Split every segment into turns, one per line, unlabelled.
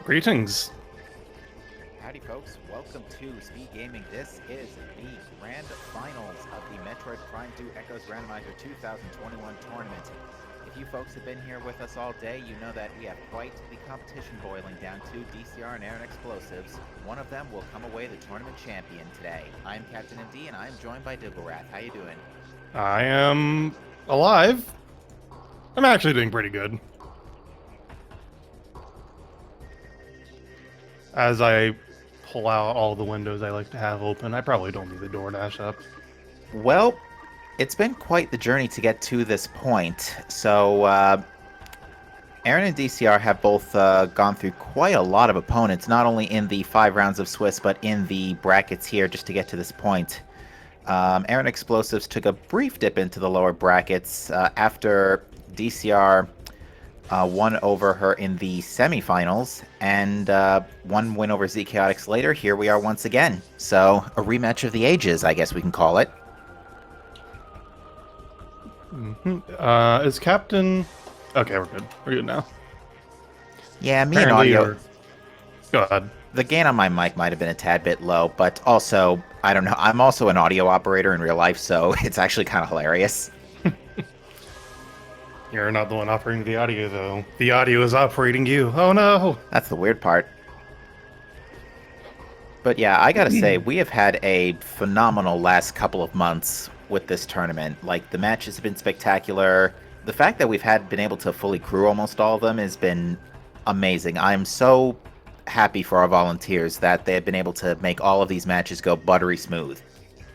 Greetings.
Howdy folks, welcome to SpeedGaming. This is the grand finals of the Metroid Prime 2 Echoes Randomizer 2021 tournament. If you folks have been here with us all day, you know that we have quite the competition boiling down to Dyceron and erinexplosives. One of them will come away the tournament champion today. I'm Captain MD and I'm joined by Dibblerat. How you doing?
I am alive. I'm actually doing pretty good. As I pull out all the windows I like to have open, I probably don't need the DoorDash up.
Well, it's been quite the journey to get to this point. So, Aaron and DCR have both gone through quite a lot of opponents, not only in the 5 rounds of Swiss, but in the brackets here just to get to this point. erinexplosives took a brief dip into the lower brackets after DCR won over her in the semifinals, and one win over Z Chaotix later. Here we are once again. So, a rematch of the ages, I guess we can call it.
Is Captain... Okay, we're good. We're good now.
Yeah, me
Apparently
and audio...
Go ahead.
The gain on my mic might have been a tad bit low, but also, I don't know, I'm also an audio operator in real life, so it's actually kind of hilarious.
You're not the one operating the audio, though. The audio is operating you. Oh, no!
That's the weird part. But yeah, I gotta say, we have had a phenomenal last couple of months with this tournament. Like, the matches have been spectacular. The fact that we've been able to fully crew almost all of them has been amazing. I'm so happy for our volunteers that they have been able to make all of these matches go buttery smooth.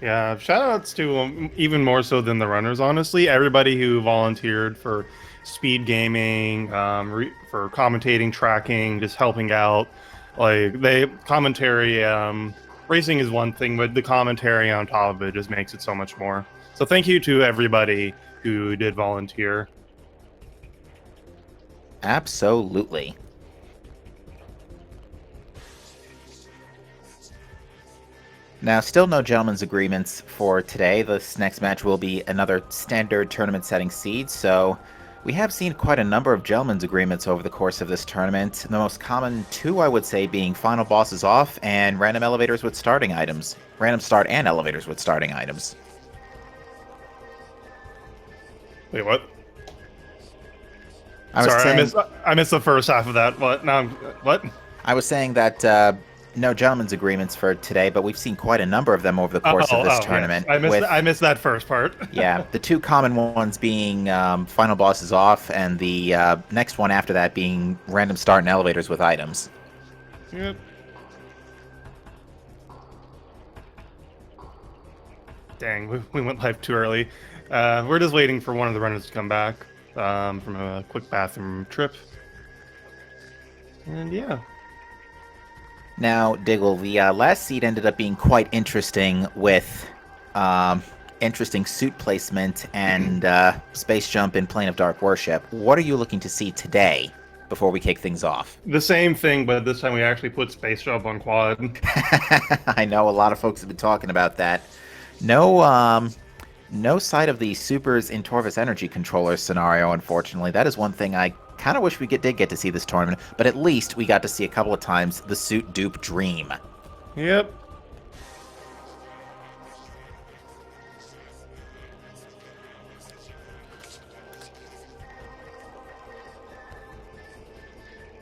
Yeah, shoutouts to even more so than the runners, honestly. Everybody who volunteered for SpeedGaming, for commentating, tracking, just helping out. Like, commentary, racing is one thing, but the commentary on top of it just makes it so much more. So thank you to everybody who did volunteer.
Absolutely. Now, still no gentlemen's agreements for today. This next match will be another standard tournament setting seed, so we have seen quite a number of gentlemen's agreements over the course of this tournament. The most common two, I would say, being final bosses off and random elevators with starting items. Random start and elevators with starting items.
Wait, what?
Saying,
I missed the first half of that. What? Now, what?
I was saying that no gentlemen's agreements for today, but we've seen quite a number of them over the course of this tournament.
Yes. I missed that first part.
Yeah, the two common ones being final bosses off, and the next one after that being random start and elevators with items.
Yep. Dang, we went live too early. We're just waiting for one of the runners to come back from a quick bathroom trip. And yeah.
Now, Diggle, the last seed ended up being quite interesting with interesting suit placement and space jump in Plane of Dark Worship. What are you looking to see today before we kick things off?
The same thing, but this time we actually put space jump on quad.
I know a lot of folks have been talking about that. No sight of the Supers in Torvus Energy Controller scenario, unfortunately. That is one thing I kind of wish we did get to see this tournament, but at least we got to see a couple of times the suit dupe dream.
Yep.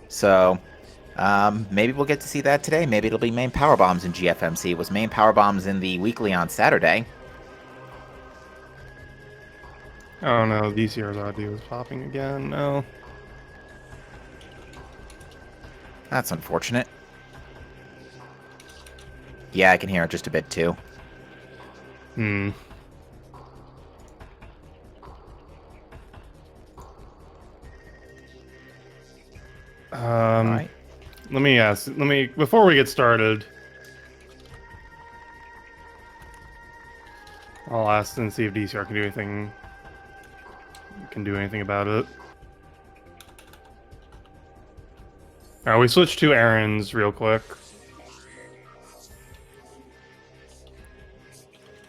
So, maybe we'll get to see that today. Maybe it'll be main power bombs in GFMC. It was main power bombs in the weekly on Saturday.
Oh no, DCR's audio is popping again. No.
That's unfortunate. Yeah, I can hear it just a bit too. All right.
Let me before we get started, I'll ask and see if DCR can do anything about it. Alright, we switched to Aaron's real quick.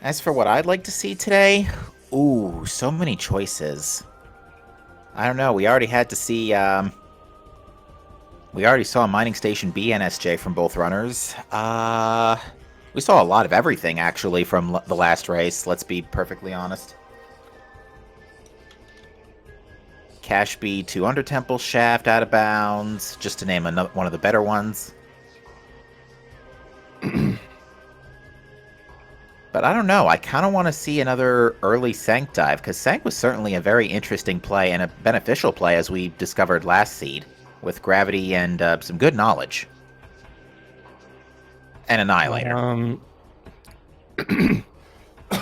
As for what I'd like to see today, ooh, so many choices. I don't know. We already had to see We already saw Mining Station B and SJ from both runners. We saw a lot of everything, actually, from the last race, let's be perfectly honest. Cash B to Under Temple Shaft, out of bounds, just to name one of the better ones. But I don't know, I kind of want to see another early Sank dive, because Sank was certainly a very interesting play and a beneficial play, as we discovered last seed, with gravity and some good knowledge. And Annihilator.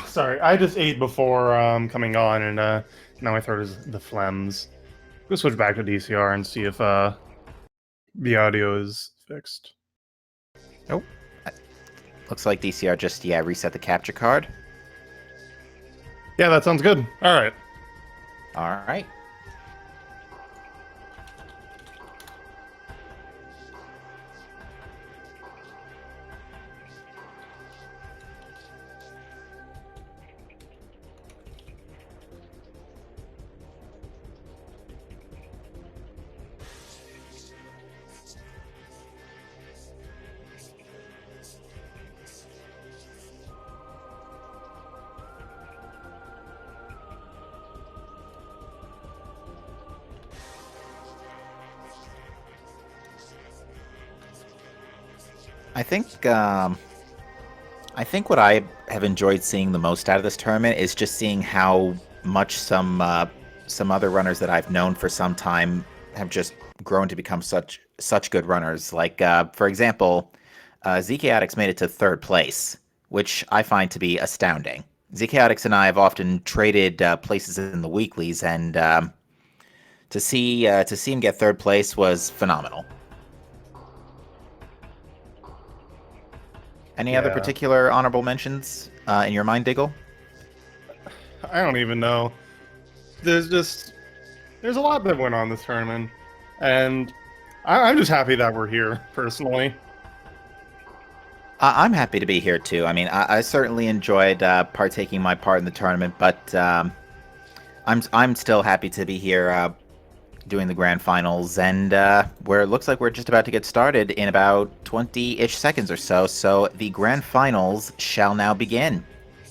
Sorry, I just ate before coming on, and now my throat is the phlegms. We'll switch back to DCR and see if the audio is fixed.
Nope. Looks like DCR just, reset the capture card.
Yeah, that sounds good. All right.
All right. I think what I have enjoyed seeing the most out of this tournament is just seeing how much some other runners that I've known for some time have just grown to become such good runners. Like, for example, ZK made it to 3rd place, which I find to be astounding. ZK and I have often traded places in the weeklies, and to see him get 3rd place was phenomenal. Any other particular honorable mentions in your mind, Diggle?
I don't even know. There's a lot that went on this tournament, and I'm just happy that we're here, personally.
I'm happy to be here, too. I mean, I certainly enjoyed partaking my part in the tournament, but I'm still happy to be here doing the grand finals, and where it looks like we're just about to get started in about 20-ish seconds or so, so the grand finals shall now begin.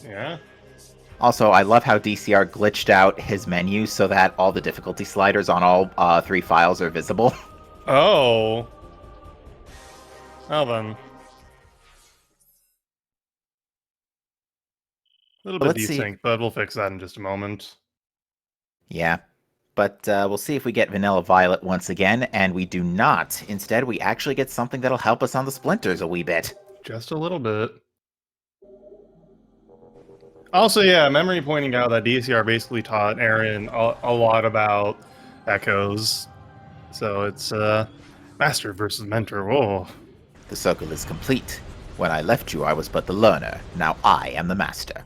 Yeah.
Also, I love how DCR glitched out his menu so that all the difficulty sliders on all 3 files are visible.
Oh. Well then. A little bit desync, but we'll fix that in just a moment.
Yeah. But we'll see if we get Vanilla Violet once again, and we do not. Instead, we actually get something that'll help us on the splinters a wee bit.
Just a little bit. Also, yeah, memory pointing out that DCR basically taught Aaron a lot about echoes. So it's master versus mentor. Whoa.
The circle is complete. When I left you, I was but the learner. Now I am the master.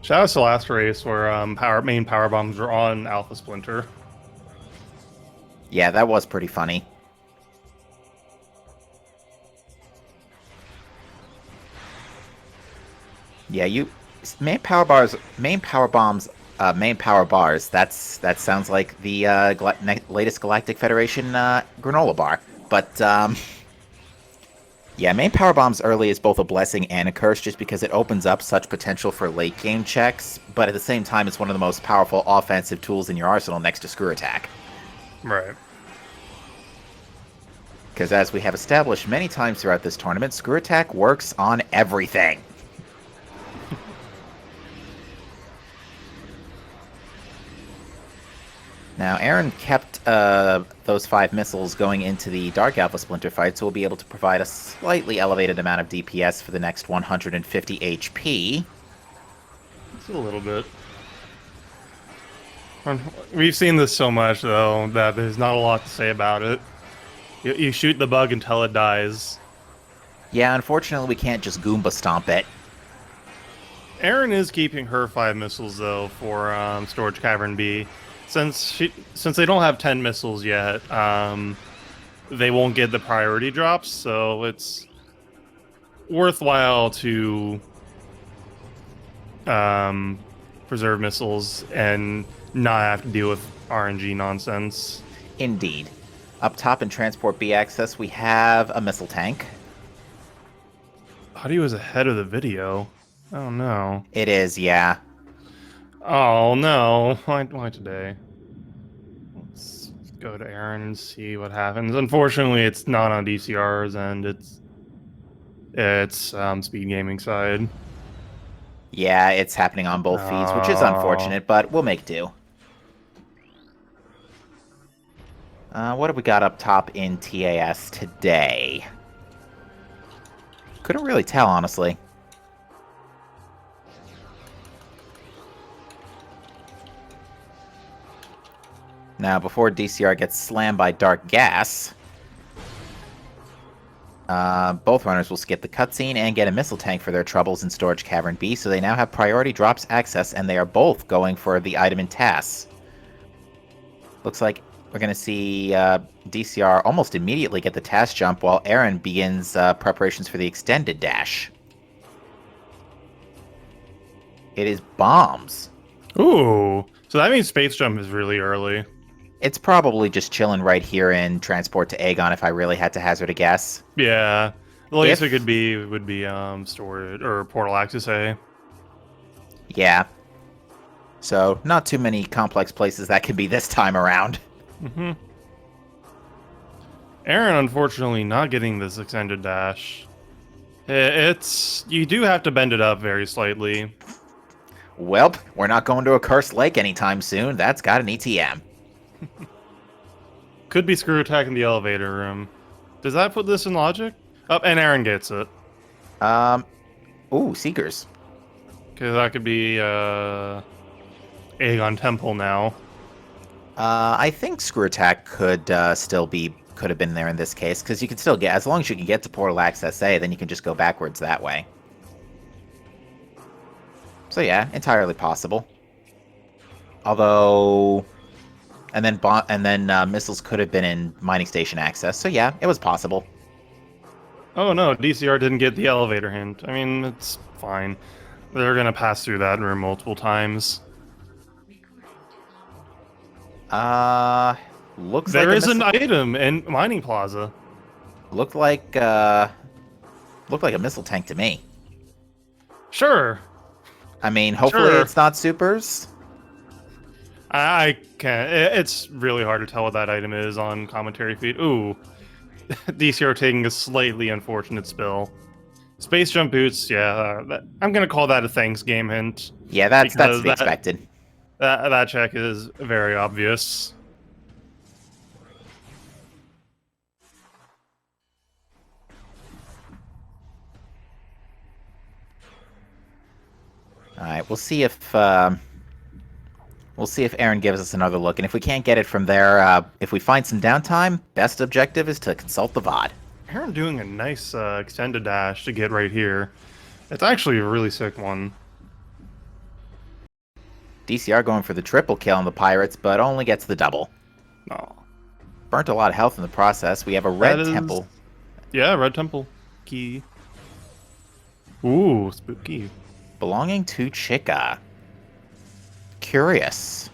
Shout out to last race where main power bombs were on Alpha Splinter.
Yeah, that was pretty funny. Yeah, main power bars. That sounds like the latest Galactic Federation granola bar. But yeah, main power bombs early is both a blessing and a curse, just because it opens up such potential for late game checks. But at the same time, it's one of the most powerful offensive tools in your arsenal next to Screw Attack.
Right.
Because as we have established many times throughout this tournament, Screw Attack works on everything. Now, Aaron kept those 5 missiles going into the Dark Alpha Splinter fight, so we'll be able to provide a slightly elevated amount of DPS for the next 150 HP.
It's a little bit. We've seen this so much, though, that there's not a lot to say about it. You shoot the bug until it dies.
Yeah, unfortunately, we can't just Goomba Stomp it.
Aaron is keeping her 5 missiles, though, for Storage Cavern B. Since they don't have 10 missiles yet, they won't get the priority drops, so it's worthwhile to preserve missiles and not have to deal with RNG nonsense.
Indeed. Up top in Transport B access, we have a missile tank.
Audio is ahead of the video. Oh no.
It is, yeah.
Oh no. Why today? Let's go to Aaron and see what happens. Unfortunately, it's not on DCR's end. It's Speed Gaming side.
Yeah, it's happening on both feeds, which is
Oh.
unfortunate, but we'll make do. What have we got up top in TAS today? Couldn't really tell, honestly. Now, before DCR gets slammed by dark gas, both runners will skip the cutscene and get a missile tank for their troubles in Storage Cavern B, so they now have priority drops access, and they are both going for the item in TAS. Looks like we're going to see DCR almost immediately get the TAS jump, while Aaron begins preparations for the extended dash. It is bombs.
Ooh. So that means Space Jump is really early.
It's probably just chilling right here in Transport to Aegon if I really had to hazard a guess.
Yeah. The latest
If-
it could be would be storage or Portal Access A.
Yeah. So, not too many complex places that can be this time around.
Mm-hmm. Aaron, unfortunately, not getting this extended dash. It's you do have to bend it up very slightly.
Welp, we're not going to a cursed lake anytime soon. That's got an ETM.
Could be screw attack in the elevator room. Does that put this in logic? Up, and Aaron gets it.
Ooh, Seekers.
Because that could be Aegon Temple now.
I think Screw Attack could could have been there in this case, because you can still get, as long as you can get to Portal Access A, then you can just go backwards that way. So yeah, entirely possible. Although, and then missiles could have been in Mining Station Access, so yeah, it was possible.
Oh no, DCR didn't get the elevator hint. I mean, it's fine. They're gonna pass through that room multiple times.
Looks
There
like
is an item in Mining Plaza.
looked like a missile tank to me.
Sure.
I mean, hopefully
Sure.
it's not supers.
I can't. It's really hard to tell what that item is on commentary feed. Ooh. DCR taking a slightly unfortunate spill. Space jump boots, yeah. I'm going to call that a thanks game hint.
Yeah, that's
Because
to be expected.
That check is very obvious.
All right, we'll see if Aaron gives us another look, and if we can't get it from there, if we find some downtime, best objective is to consult the VOD.
Aaron doing a nice extended dash to get right here. It's actually a really sick one.
DCR going for the triple kill on the Pirates, but only gets the double.
Oh.
Burnt a lot of health in the process. We have a red
That is-
temple.
Yeah, Red Temple. Key. Ooh, spooky.
Belonging to Chica. Curious.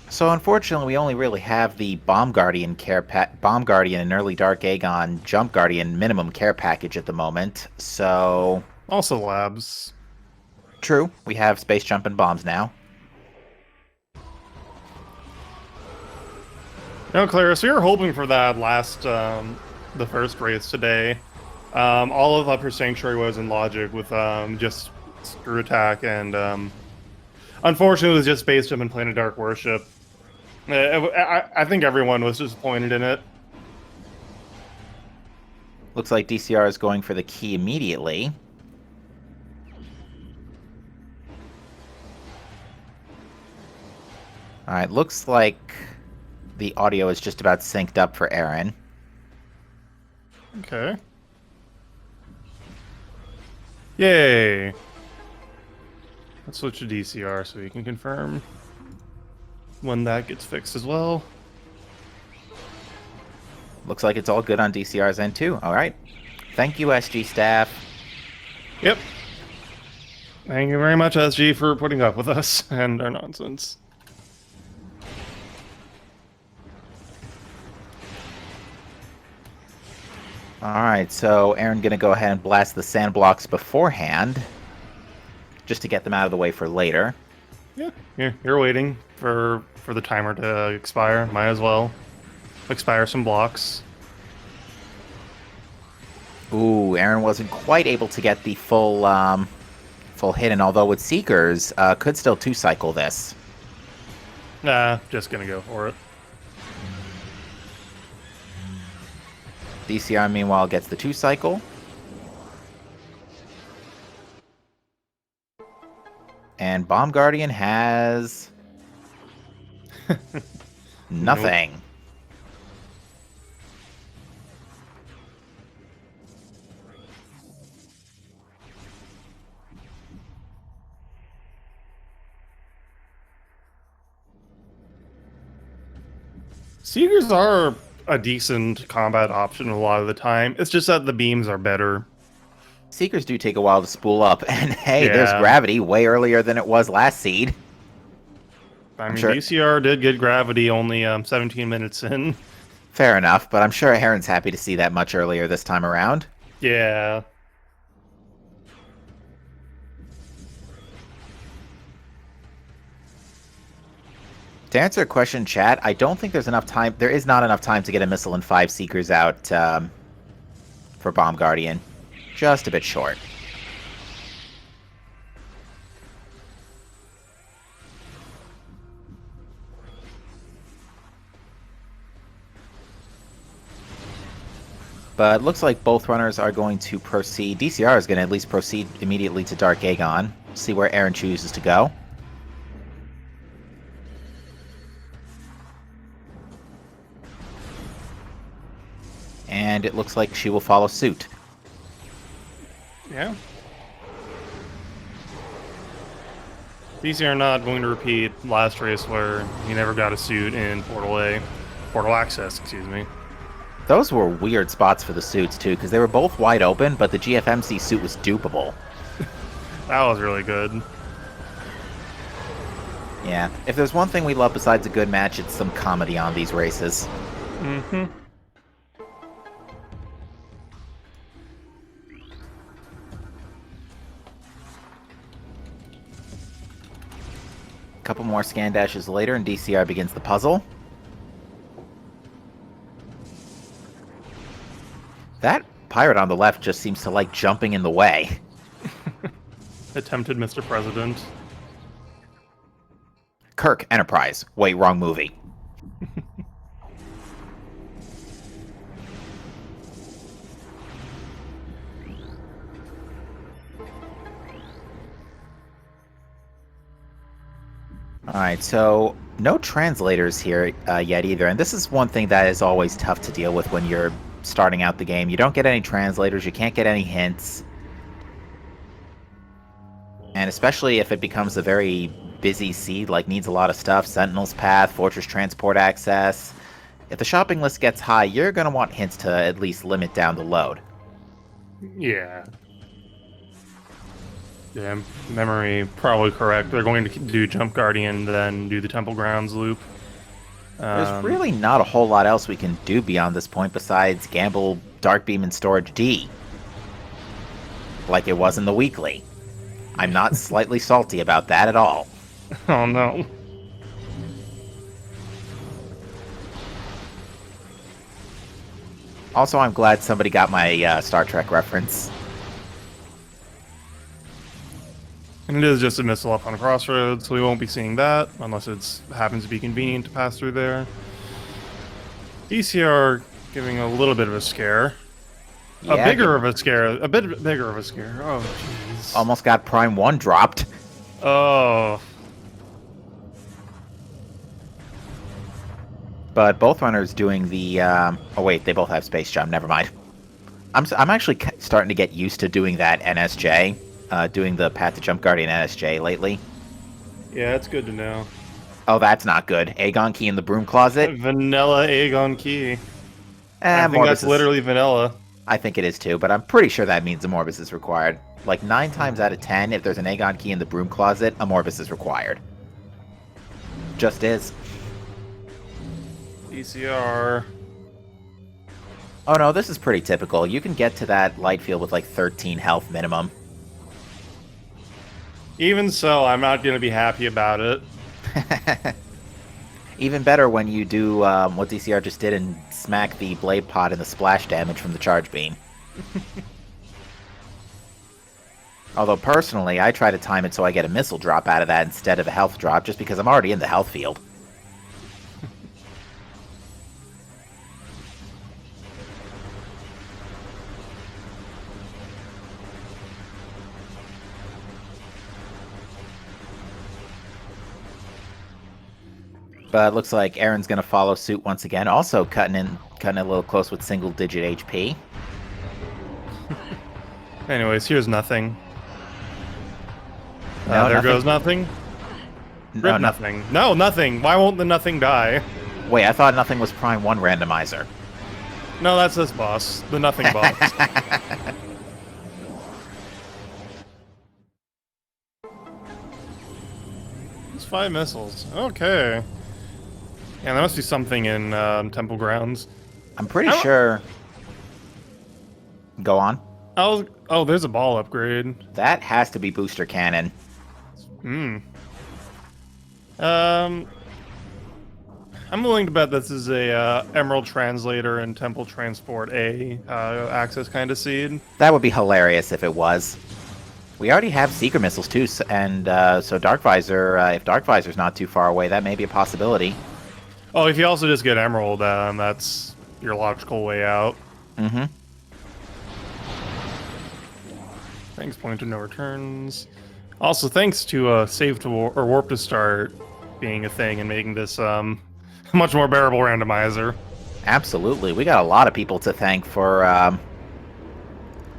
So unfortunately, we only really have the Bomb Guardian and Early Dark Aegon Jump Guardian minimum care package at the moment. So
Also labs.
true, we have space jump and bombs now.
No, Clara, so you're hoping for that last, the first race today. All of Upper Sanctuary was in logic with just Screw Attack and unfortunately it was just Space Jump and Planet Dark Worship. I think everyone was disappointed in it.
Looks like DCR is going for the key immediately. Alright, looks like the audio is just about synced up for Aaron.
Okay. Yay. Let's switch to DCR so we can confirm when that gets fixed as well.
Looks like it's all good on DCR's end too. Alright. Thank you, SG staff.
Yep. Thank you very much, SG, for putting up with us and our nonsense.
Alright, so Aaron gonna go ahead and blast the sand blocks beforehand, just to get them out of the way for later.
Yeah, you're waiting for the timer to expire. Might as well expire some blocks.
Ooh, Aaron wasn't quite able to get the full hit, and although with Seekers, could still 2-cycle this.
Nah, just gonna go for it.
DCR, meanwhile, gets the 2-cycle. And Bomb Guardian has... nothing. Nope.
Seekers are a decent combat option a lot of the time. It's just that the beams are better.
Seekers do take a while to spool up, and hey, there's gravity way earlier than it was last seed.
I mean, sure DCR did get gravity only 17 minutes in.
Fair enough, but I'm sure Heron's happy to see that much earlier this time around.
Yeah.
To answer a question, chat, I don't think there's enough time. There is not enough time to get a missile and 5 Seekers out for Bomb Guardian. Just a bit short. But looks like both runners are going to proceed. DCR is going to at least proceed immediately to Dark Aegon. See where Aaron chooses to go. And it looks like she will follow suit.
Yeah. DCR not going to repeat last race where he never got a suit in Portal Access, excuse me.
Those were weird spots for the suits, too, because they were both wide open, but the GFMC suit was dupable.
That was really good.
Yeah, if there's one thing we love besides a good match, it's some comedy on these races.
Mm-hmm.
A couple more scan dashes later, and DCR begins the puzzle. That pirate on the left just seems to like jumping in the way.
Attempted Mr. President.
Kirk, Enterprise. Wait, wrong movie. Alright, so no translators here yet either, and this is one thing that is always tough to deal with when you're starting out the game. You don't get any translators, you can't get any hints. And especially if it becomes a very busy seed, like needs a lot of stuff, Sentinel's Path, Fortress Transport Access. If the shopping list gets high, you're going to want hints to at least limit down the load.
Yeah. Yeah, memory probably correct. They're going to do Jump Guardian, then do the Temple Grounds loop.
There's really not a whole lot else we can do beyond this point besides gamble Dark Beam and Storage D. Like it was in the weekly. I'm not slightly salty about that at all.
Oh no.
Also, I'm glad somebody got my Star Trek reference.
And it is just a missile up on a crossroads, so we won't be seeing that unless it happens to be convenient to pass through there. DCR giving a little bit of a scare. Yeah, a bit bigger of a scare. Oh, jeez.
Almost got Prime 1 dropped.
Oh.
But both runners doing the... oh wait, they both have Space Jump, never mind. I'm actually starting to get used to doing that NSJ. Doing the Path to Jump Guardian NSJ lately.
Yeah, it's good to know.
Oh, that's not good. Aegon Key in the broom closet?
Vanilla Aegon Key. I think that's literally vanilla.
I think it is too, but I'm pretty sure that means a Morbus is required. Like 9 times out of 10, if there's an Aegon Key in the broom closet, a Morbus is required. Just is.
DCR.
Oh no, this is pretty typical. You can get to that light field with like 13 health minimum.
Even so, I'm not going to be happy about it.
Even better when you do what DCR just did and smack the blade pod and the splash damage from the charge beam. Although personally, I try to time it so I get a missile drop out of that instead of a health drop, just because I'm already in the health field. But it looks like Aaron's going to follow suit once again, also cutting a little close with single-digit HP.
Anyways, here's nothing.
No,
there
nothing.
goes nothing.
No,
Rip nothing. No, nothing. Why won't the nothing die?
Wait, I thought nothing was Prime 1 randomizer.
No, that's this boss. The nothing boss. It's 5 missiles. Okay. Yeah, there must be something in Temple Grounds.
I'm pretty sure... Go on.
Oh, there's a ball upgrade.
That has to be booster cannon.
Hmm. I'm willing to bet this is a Emerald Translator and Temple Transport A access kind of seed.
That would be hilarious if it was. We already have Seeker missiles too, and so Dark Visor, if Dark Visor's not too far away, that may be a possibility.
Oh, if you also just get Emerald, that's your logical way out.
Mm-hmm.
Thanks, point to no returns. Also, thanks to save to or warp to start being a thing and making this much more bearable randomizer.
Absolutely. We got a lot of people to thank for a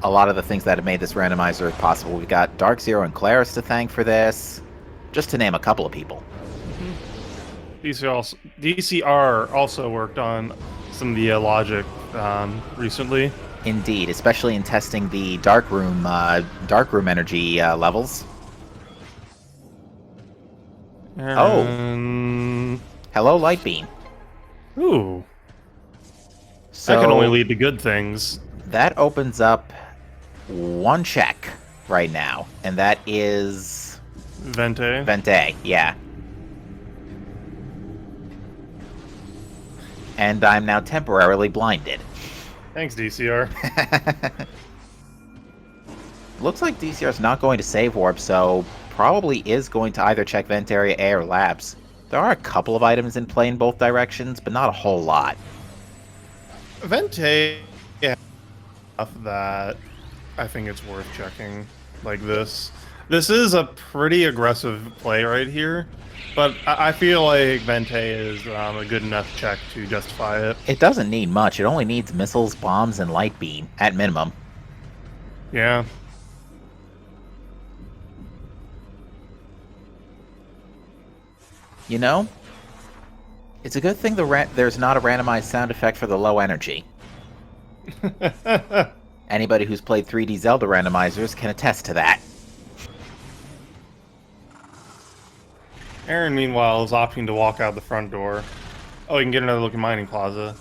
lot of the things that have made this randomizer possible. We got Dark Zero and Claris to thank for this, just to name a couple of people.
DCR also worked on some of the logic recently.
Indeed, especially in testing the dark room energy levels.
And...
Hello, Light Beam.
Ooh.
So
That can only lead to good things.
that opens up one check right now, and that is
Vente.
Vente, yeah. And I'm now temporarily blinded.
Thanks, DCR.
Looks like DCR's not going to save warp, so probably is going to either check Vent Area A or Labs. There are a couple of items in play in both directions, but not a whole lot.
Vente, yeah, enough that I think it's worth checking like this. This is a pretty aggressive play right here, but I feel like Vente is a good enough check to justify it.
It doesn't need much. It only needs missiles, bombs, and light beam, at minimum.
Yeah.
You know, it's a good thing there's not a randomized sound effect for the low energy. Anybody who's played 3D Zelda randomizers can attest to that.
Aaron, meanwhile, is opting to walk out the front door. Oh, you can get another look at Mining Plaza.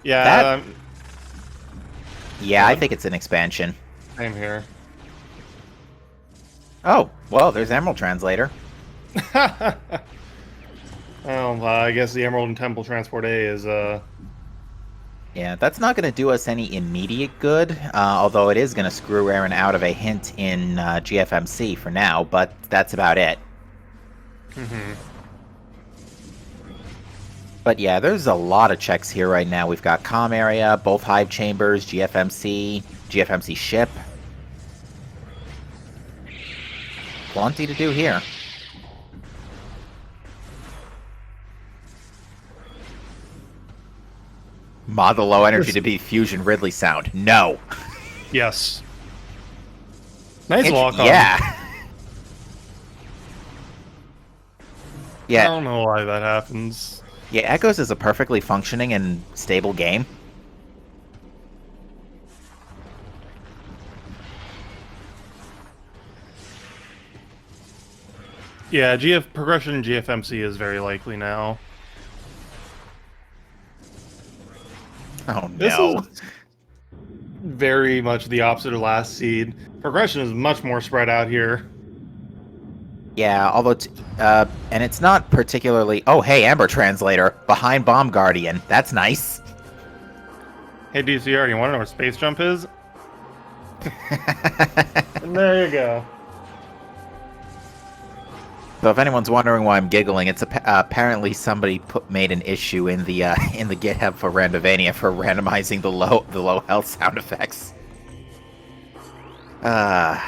Yeah,
Yeah, I think it's an expansion.
same here.
Oh, well, there's Emerald Translator.
Well, I guess the Emerald and Temple Transport A is,
Yeah, that's not going to do us any immediate good, although it is going to screw Aaron out of a hint in GFMC for now, but that's about it. But yeah, there's a lot of checks here right now. We've got comm area, both hive chambers, GFMC ship. Plenty to do here. Mod the low energy to be Fusion Ridley sound. No.
yes. Nice walk on.
Yeah.
I
Yeah.
don't know why that happens.
Yeah, Echoes is a perfectly functioning and stable game.
Yeah, progression in GFMC is very likely now.
Oh
This
no.
is very much the opposite of last seed. Progression is much more spread out here.
Yeah, although, and it's not particularly. Oh, hey, Amber Translator behind Bomb Guardian. That's nice.
Hey, DCR, you want to know where space jump is? And there you go.
So if anyone's wondering why I'm giggling, it's apparently somebody made an issue in the GitHub for Randomania for randomizing the low health sound effects.
No,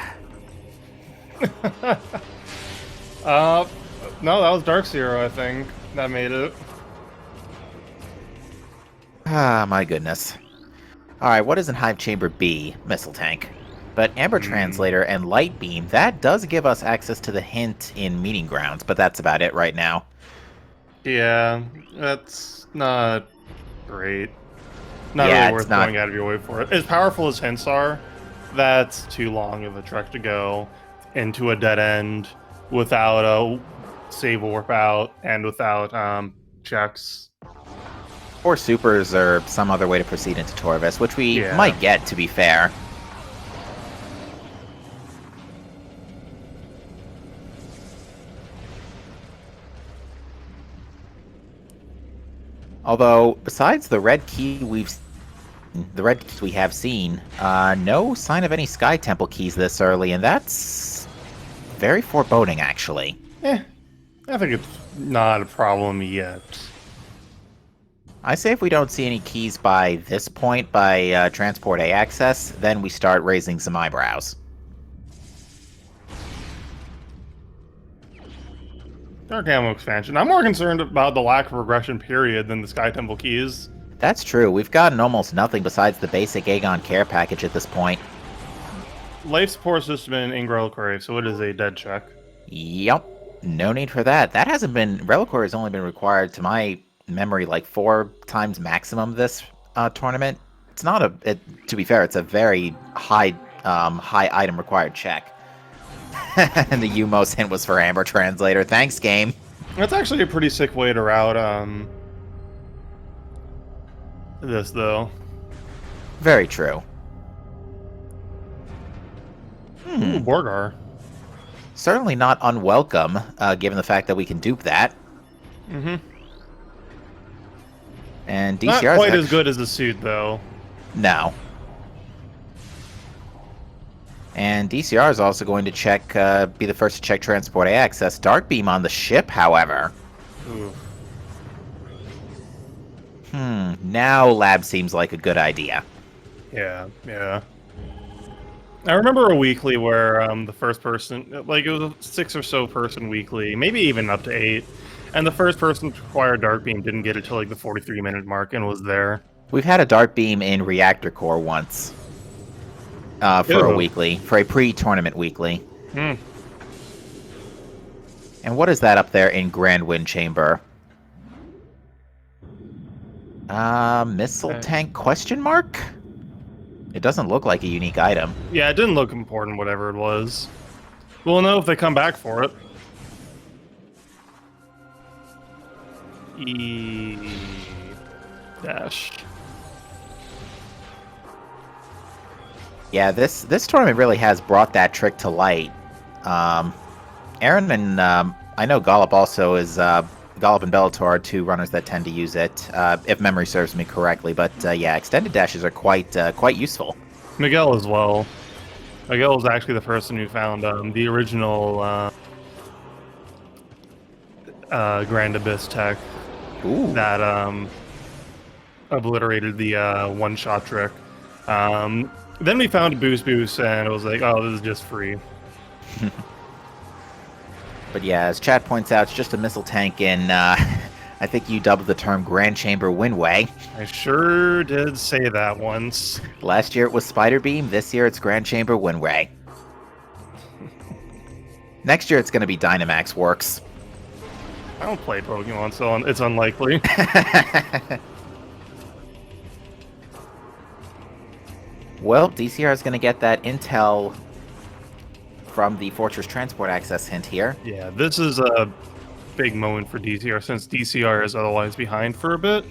that was Dark Zero, I think, that made it.
My goodness. Alright, what is in Hive Chamber B? Missile Tank. But Amber Translator and Light Beam, that does give us access to the hint in Meeting Grounds, but that's about it right now.
Yeah, that's not great. Not
Yeah,
really worth going out of your way for it. As powerful as hints are, that's too long of a trek to go into a dead end without a save warp out and without checks.
Or supers or some other way to proceed into Torvis, which we
Yeah.
might get, to be fair. Although, besides the red keys we have seen, no sign of any Sky Temple keys this early, and that's very foreboding, actually.
I think it's not a problem yet.
I say if we don't see any keys by this point, by Transport A access, then we start raising some eyebrows.
Dark Ammo expansion. I'm more concerned about the lack of progression period than the Sky Temple keys.
That's true. We've gotten almost nothing besides the basic Aegon care package at this point.
Life support system in Reliquary, so it is a dead check.
Yup. No need for that. That hasn't been... Reliquary has only been required, to my memory, like 4 times maximum this tournament. It's not a... to be fair, it's a very high item required check. And the Umos hint was for Amber Translator. Thanks, game.
That's actually a pretty sick way to route this, though.
Very true.
Ooh, Borgar.
Certainly not unwelcome, given the fact that we can dupe that.
Mm-hmm.
And DCR
Not quite as good as the suit, though.
No. And DCR is also going to check, be the first to check Transport A access. Dark Beam on the ship, however.
Ooh.
Now Lab seems like a good idea.
Yeah. I remember a weekly where the first person, like it was a 6 or so person weekly, maybe even up to 8, and the first person to acquire Dark Beam didn't get it till like the 43-minute mark and was there.
We've had a Dark Beam in Reactor Core once. For a weekly. For a pre-tournament weekly.
Hmm.
And what is that up there in Grand Wind Chamber? Missile tank question mark? It doesn't look like a unique item.
Yeah, it didn't look important, whatever it was. We'll know if they come back for it. E-dash.
Yeah, this tournament really has brought that trick to light. Aaron and I know Gollop also is Gollop and Bellator are 2 runners that tend to use it, if memory serves me correctly. But yeah, extended dashes are quite useful.
Miguel as well. Miguel was actually the person who found the original Grand Abyss tech.
Ooh.
That obliterated the one-shot trick. Then we found Boost, and it was like, oh, this is just free.
But yeah, as Chad points out, it's just a missile tank in, I think you dubbed the term Grand Chamber Windway.
I sure did say that once.
Last year it was Spider Beam, this year it's Grand Chamber Windway. Next year it's going to be Dynamax Works.
I don't play Pokemon, so it's unlikely.
Well, DCR is going to get that intel from the Fortress Transport access hint here.
Yeah, this is a big moment for DCR, since DCR is otherwise behind for a bit.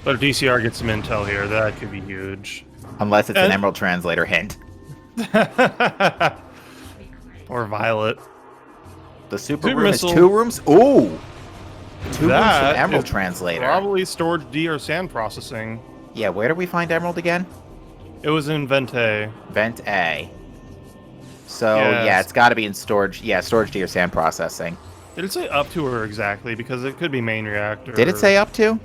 But if DCR gets some intel here, that could be huge.
Unless it's an
And-
Emerald Translator hint.
Or Violet.
The super
Super
room
missile.
is 2 rooms? Ooh! 2 rooms
That
from Emerald
is
Translator.
Probably storage D or sand processing.
Yeah, where do we find Emerald again?
It was in Vente.
Vent A. So,
Yes.
yeah, it's got to be in storage. Yeah, storage D or sand processing.
Did it say up to or exactly? Because it could be main reactor.
Did it say up to?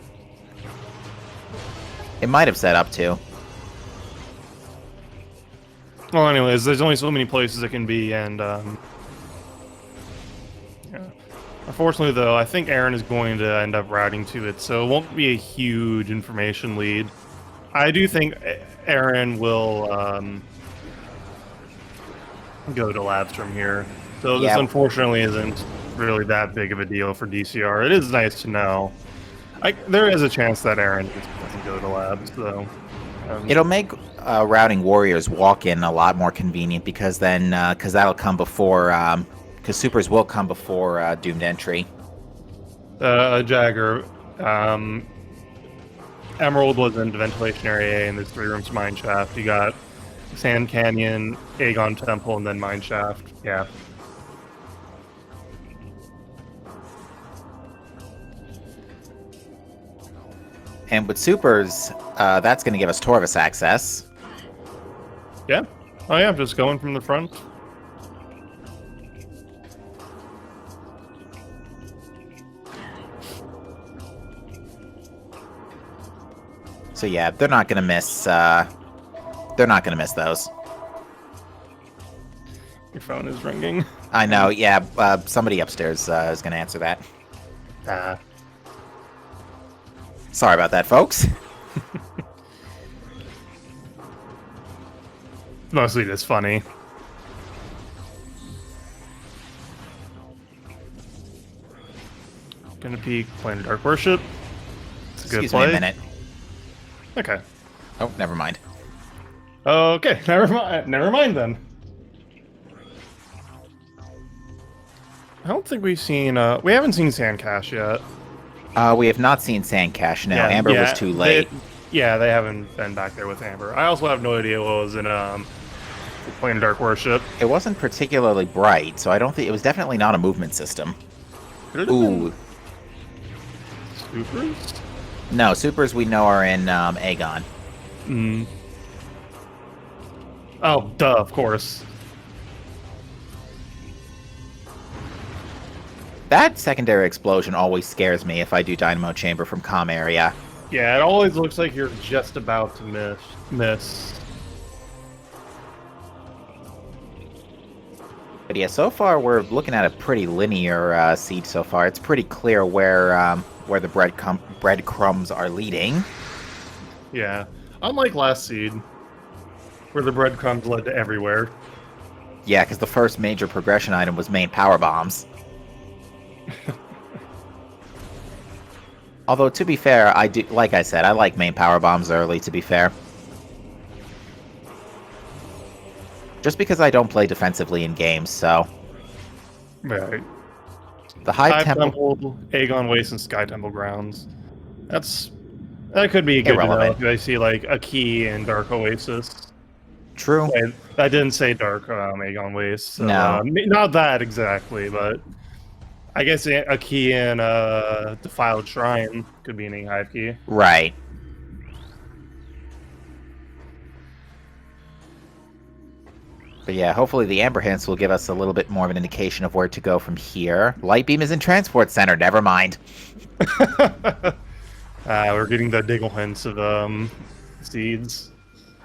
It might have said up to.
Well, anyways, there's only so many places it can be, and yeah. Unfortunately, though, I think Aaron is going to end up routing to it, so it won't be a huge information lead. I do think Aaron will go to labs from here. So this,
Yeah.
unfortunately, isn't really that big of a deal for DCR. It is nice to know. There is a chance that Aaron doesn't go to labs, though.
It'll make routing warriors walk in a lot more convenient because then, because that'll come before, because supers will come before doomed entry.
Jagger, Emerald was in ventilation area A, and there's 3 rooms mine shaft. You got Sand Canyon, Aegon Temple, and then mine shaft. Yeah.
And with supers, that's going to give us Torvis access.
Yeah. Oh yeah, just going from the front.
So yeah, they're not going to miss. They're not going to miss those.
Your phone is ringing.
I know. Yeah, somebody upstairs is going to answer that.
Ah.
Sorry about that, folks.
Mostly just funny. Gonna peek, playing Dark Worship. It's a good
Excuse
play.
me a minute.
Okay.
Oh, never mind.
Okay, never mind. Never mind then. I don't think we've seen. We haven't seen Sandcash yet.
We have not seen Sandcash. No, Amber was too late.
They haven't been back there with Amber. I also have no idea what was in playing Dark Worship.
It wasn't particularly bright, so I don't think it was definitely not a movement system.
Could it have
Ooh,
been Supers?
no, supers we know are in Aegon.
Hmm. Oh, duh, of course.
That secondary explosion always scares me if I do Dynamo Chamber from comm area.
Yeah, it always looks like you're just about to miss.
But yeah, so far we're looking at a pretty linear siege so far. It's pretty clear where the breadcrumbs are leading.
Yeah. Unlike last seed, where the breadcrumbs led to everywhere.
Yeah, because the first major progression item was main power bombs. Although, to be fair, I do, like I said, I like main power bombs early, to be fair. Just because I don't play defensively in games, so...
Right.
The Hive
Hive
Temple...
Temple, Aegon Waste, and Sky Temple Grounds. That could be good to know
Irrelevant.
if I see, like, a key in Dark Oasis.
True.
Wait, I didn't say Dark Aegon Waste. So,
No.
not that exactly, but... I guess a key in Defiled Shrine could be an Hive key.
Right. But yeah, hopefully the Amber Hints will give us a little bit more of an indication of where to go from here. Light Beam is in Transport Center, never mind.
We're getting the Diggle hints of seeds.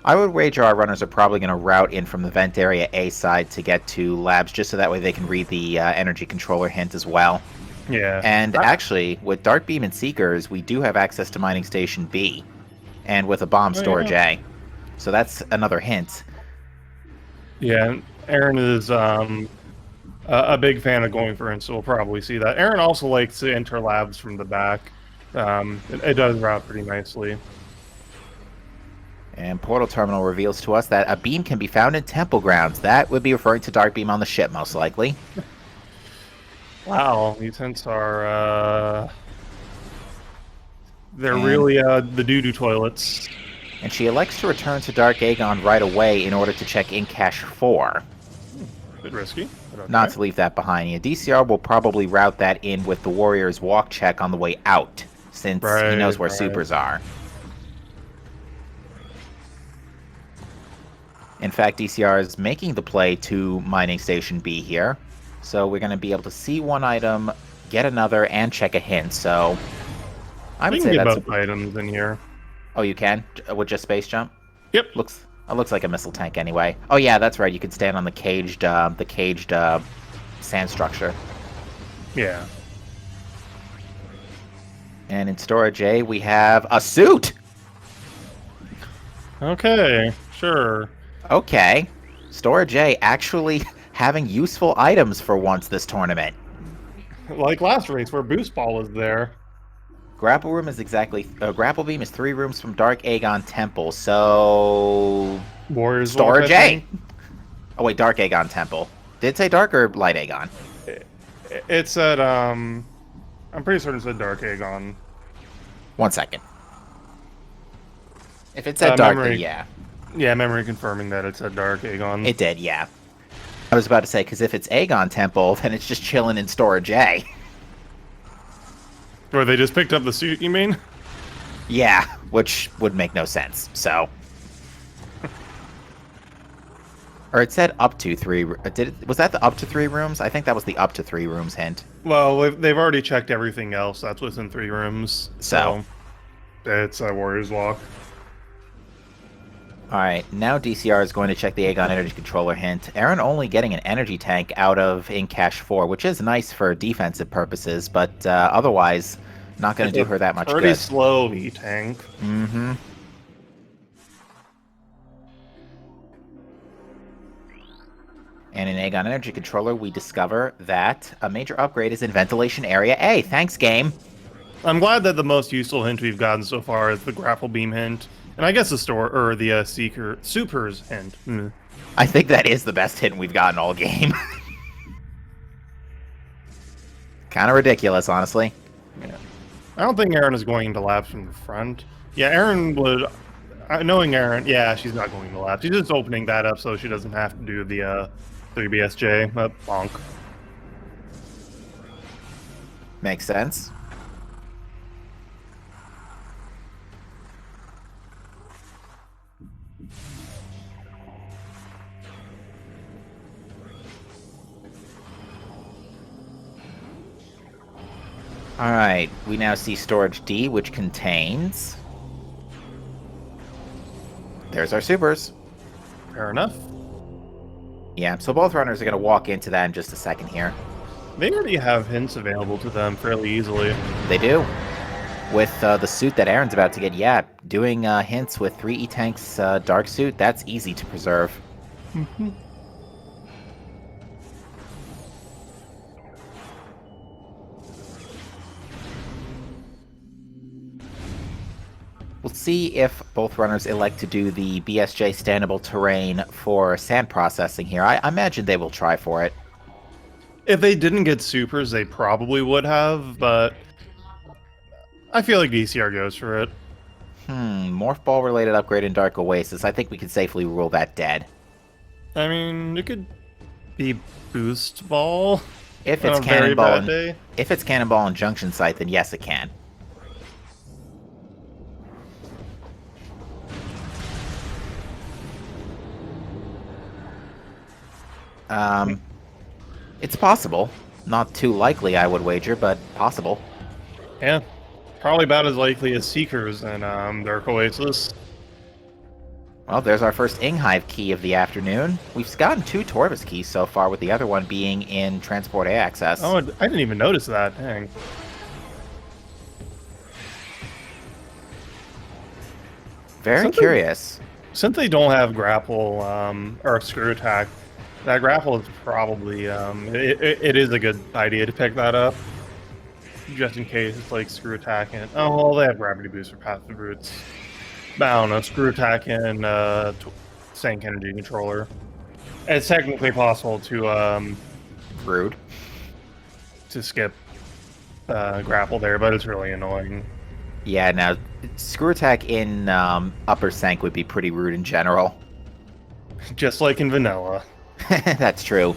I would wager our runners are probably going to route in from the vent area A side to get to labs, just so that way they can read the energy controller hint as well.
Yeah.
And actually, with Dark Beam and Seekers, we do have access to Mining Station B, and with a Bomb Storage A. So that's another hint.
Yeah, Aaron is a big fan of going for hints, so we'll probably see that. Aaron also likes to enter labs from the back. It does route pretty nicely.
And Portal Terminal reveals to us that a beam can be found in Temple Grounds. That would be referring to Dark Beam on the ship, most likely.
Wow, these hints are They're
And,
really the doo-doo toilets.
and she elects to return to Dark Aegon right away in order to check in cache 4.
Bit risky, but okay.
Not to leave that behind you. DCR will probably route that in with the Warrior's walk check on the way out, since he knows where supers are. In fact, DCR is making the play to Mining Station B here. So we're going to be able to see one item, get another, and check a hint. So I would say
get
that's...
both items in here.
Oh, you can? With just space jump?
Yep.
It looks like a missile tank anyway. Oh yeah, that's right. You can stand on the caged sand structure.
Yeah.
And in storage A, we have a suit.
Okay, sure.
Okay. Storage A actually having useful items for once this tournament.
Like last race where Boost Ball was there.
Grapple room is Grapple beam is 3 rooms from Dark Aegon Temple, so...
Warriors
Storage
Walk, I
A!
think.
Oh wait, Dark Aegon Temple. Did it say Dark or Light Aegon?
It said, I'm pretty certain it said Dark Aegon.
1 second. If it said Dark, then yeah.
Yeah, memory confirming that it said Dark Aegon.
It did, yeah. I was about to say, because if it's Aegon Temple, then it's just chilling in Storage A.
Where they just picked up the suit, you mean?
Yeah, which would make no sense, so... Or it said up to 3... was that the up to 3 rooms? I think that was the up to 3 rooms hint.
Well, they've already checked everything else that's within 3 rooms.
So
it's a Warriors Walk.
Alright, now DCR is going to check the Aegon Energy Controller hint. Aaron only getting an energy tank out of in cache 4, which is nice for defensive purposes, but otherwise not going to do her that much good.
Pretty slow E-tank.
Mm-hmm. And in Aegon Energy Controller, we discover that a major upgrade is in Ventilation Area A. Thanks, game!
I'm glad that the most useful hint we've gotten so far is the Grapple Beam hint. And I guess the Supers hint.
I think that is the best hint we've gotten all game. Kind of ridiculous, honestly.
Yeah. I don't think Aaron is going to laps from the front. Yeah, Aaron would... knowing Aaron, yeah, she's not going to laps. She's just opening that up so she doesn't have to do the 3BSJ. Bonk.
Makes sense. Alright, we now see Storage D, which contains... There's our supers.
Fair enough.
Yeah, so both runners are going to walk into that in just a second here.
They already have hints available to them fairly easily.
They do. With the suit that Aaron's about to get, yeah, doing hints with 3 E-Tank's dark suit, that's easy to preserve.
Mm-hmm.
We'll see if both runners elect to do the BSJ standable terrain for sand processing here. I imagine they will try for it.
If they didn't get supers, they probably would have, but I feel like DCR goes for it.
Morph Ball related upgrade in Dark Oasis. I think we can safely rule that dead.
I mean, it could be Boost Ball.
If it's Cannonball and Junction Site, then yes, it can. It's possible. Not too likely, I would wager, but possible.
Yeah. Probably about as likely as Seekers and Dark Oasis.
Well, there's our first Inghive key of the afternoon. We've gotten 2 Torvus keys so far, with the other one being in Transport A access.
Oh, I didn't even notice that. Dang.
Very curious.
Since they don't have grapple or screw attack, that grapple is probably it is a good idea to pick that up, just in case it's like screw attack and well, they have gravity boost for passive roots. But I don't know, screw attack and Sank Energy Controller. It's technically possible to
Rude.
to skip grapple there, but it's really annoying.
Yeah, now, screw attack in upper sank would be pretty rude in general.
Just like in vanilla.
That's true.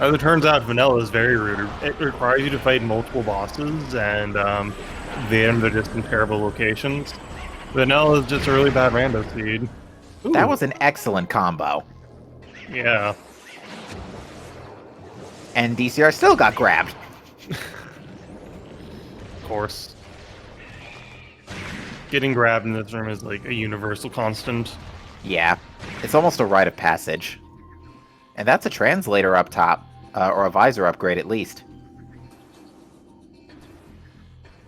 As it turns out, vanilla is very rude. It requires you to fight multiple bosses, and then they're just in terrible locations. Vanilla is just a really bad rando seed.
That
Ooh,
was an excellent combo.
yeah.
And DCR still got grabbed.
Of course. Getting grabbed in this room is like a universal constant.
Yeah, it's almost a rite of passage. And that's a translator up top, or a visor upgrade at least.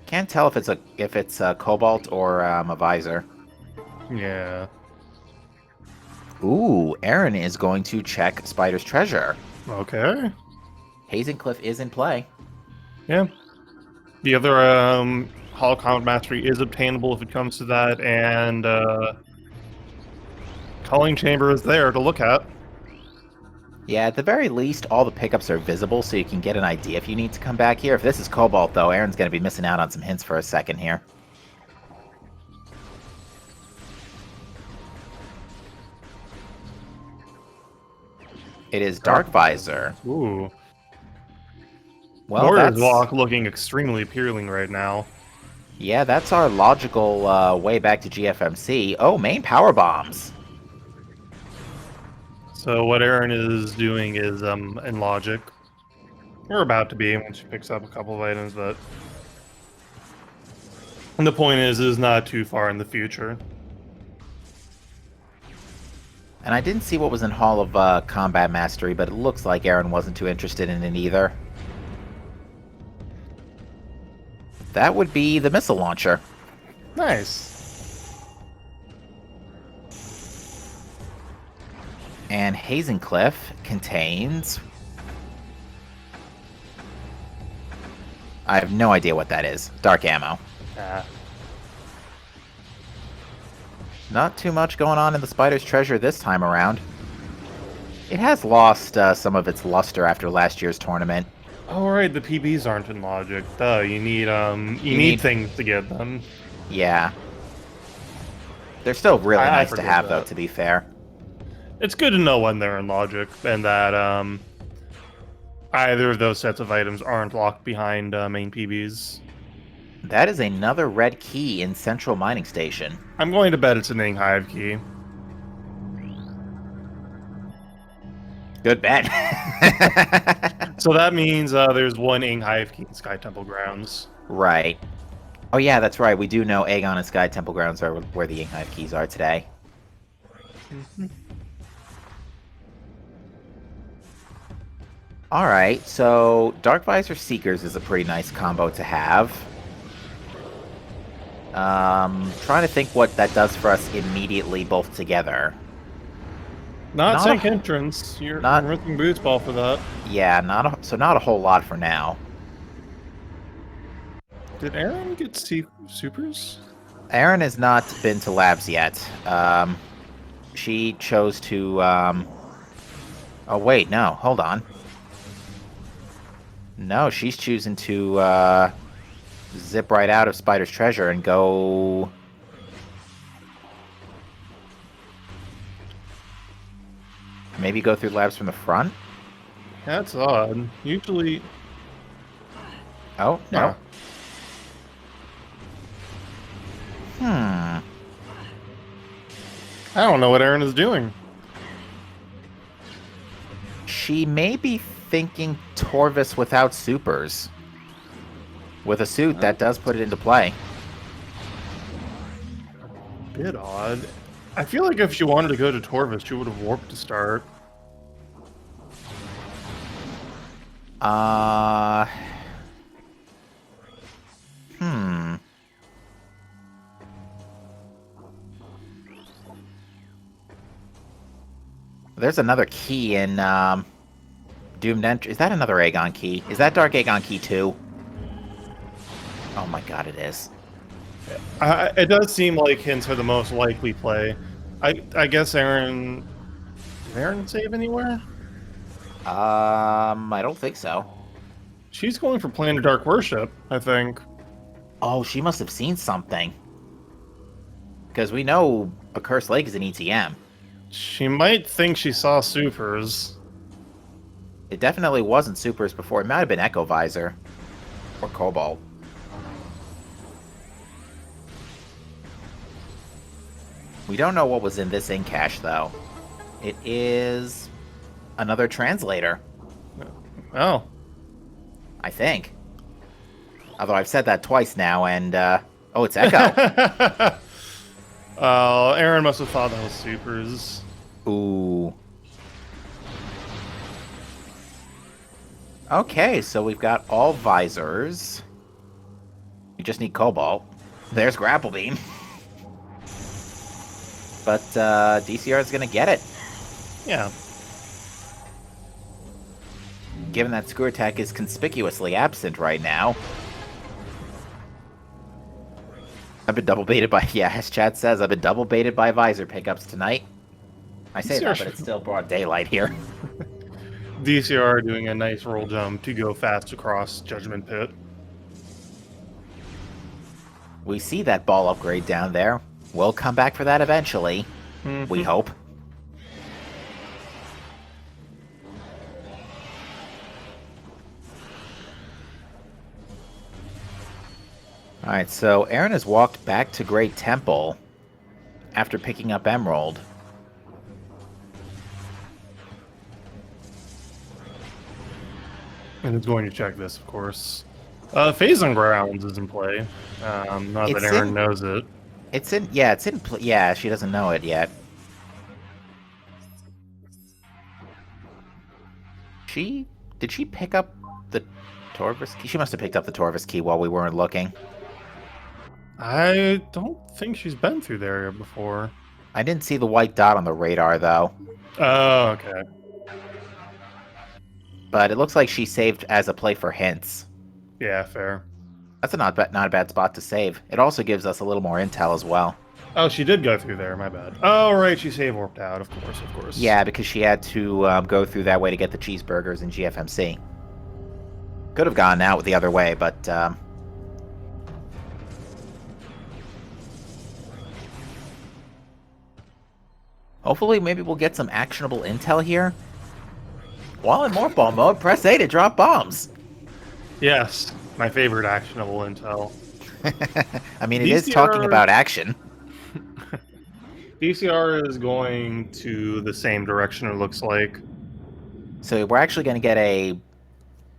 Can't tell if it's a cobalt or a visor.
Yeah.
Ooh, Aaron is going to check Spider's treasure.
Okay.
Hazencliff is in play.
Yeah. The other Hall Combat Mastery is obtainable if it comes to that, and Culling Chamber is there to look at.
Yeah, at the very least, all the pickups are visible, so you can get an idea if you need to come back here. If this is Cobalt, though, Aaron's going to be missing out on some hints for a second here. It is Dark Visor.
Ooh.
Well,
Warrior's
that's...
Walk looking extremely appealing right now.
Yeah, that's our logical way back to GFMC. Oh, main power bombs.
So what Aaron is doing is in logic. We're about to be once she picks up a couple of items, but and the point is not too far in the future.
And I didn't see what was in Hall of Combat Mastery, but it looks like Aaron wasn't too interested in it either. That would be the missile launcher.
Nice.
And Hazencliff contains... I have no idea what that is. Dark ammo. Not too much going on in the Spider's treasure this time around. It has lost some of its luster after last year's tournament.
Oh right, the PBs aren't in logic. Duh, you need need things to get them.
Yeah. They're still really
I
nice to
forget
have,
that.
though, to be fair.
It's good to know when they're in logic, and that either of those sets of items aren't locked behind main PBs.
That is another red key in Central Mining Station.
I'm going to bet it's an Ing Hive key.
Good bet.
So that means there's one Ing Hive key in Sky Temple grounds.
Right. Oh yeah, that's right. We do know Aegon and Sky Temple grounds are where the Hive keys are today. Alright, so Dark Visor Seekers is a pretty nice combo to have. Trying to think what that does for us immediately, both together.
Not
Not
Sync
a-
Entrance. You're
not-
ripping boots ball for that.
Yeah, not a whole lot for now.
Did Aaron get supers?
Erin has not been to labs yet. She chose to, Oh, wait, no. Hold on. No, she's choosing to, zip right out of Spider's treasure and go... Maybe go through labs from the front?
That's odd. Usually...
Oh, no.
Huh. I don't know what Aaron is doing.
She may be thinking Torvis without supers. With a suit, that does put it into play.
Bit odd. I feel like if she wanted to go to Torvis, she would have warped to start.
There's another key in, Doomed Entry. Is that another Aegon key? Is that Dark Aegon key too? Oh my god, it is.
It does seem like hints are the most likely play. I guess Aaron... Did Aaron save anywhere?
I don't think so.
She's going for Planar Dark Worship, I think.
Oh, she must have seen something. Because we know a cursed lake is an ETM.
She might think she saw supers.
It definitely wasn't supers before. It might have been Echo Visor. Or Cobalt. We don't know what was in this ink cache, though. It is another translator.
Oh.
I think. Although I've said that twice now, and, oh, it's Echo.
Oh, Aaron must have thought that was supers.
Ooh. Okay, so we've got all visors. We just need Cobalt. There's Grapple Beam. But, DCR is gonna get it.
Yeah.
Given that Screw Attack is conspicuously absent right now. I've been double baited by, yeah, as Chad says, I've been double baited by visor pickups tonight. I say that, but it's still broad daylight here.
DCR doing a nice roll jump to go fast across Judgment Pit.
We see that ball upgrade down there. We'll come back for that eventually. We hope. Alright, so Aaron has walked back to Great Temple after picking up Emerald.
And it's going to check this, of course. Phasing Grounds is in play. Not that Aaron knows it.
It's in, yeah, it's in, yeah, she doesn't know it yet. Did she pick up the Torvis key? She must have picked up the Torvis key while we weren't looking.
I don't think she's been through the area before.
I didn't see the white dot on the radar, though.
Oh, okay.
But it looks like she saved as a play for hints.
Yeah, fair.
That's not a bad spot to save. It also gives us a little more intel as well.
Oh, she did go through there, my bad. Oh, right, she save warped out, of course, of course.
Yeah, because she had to go through that way to get the cheeseburgers in GFMC. Could have gone out the other way, but... hopefully, maybe we'll get some actionable intel here. While in morph ball mode, press A to drop bombs.
Yes, my favorite actionable intel.
I mean, it is talking about action.
DCR is going to the same direction, it looks like.
So we're actually going to get a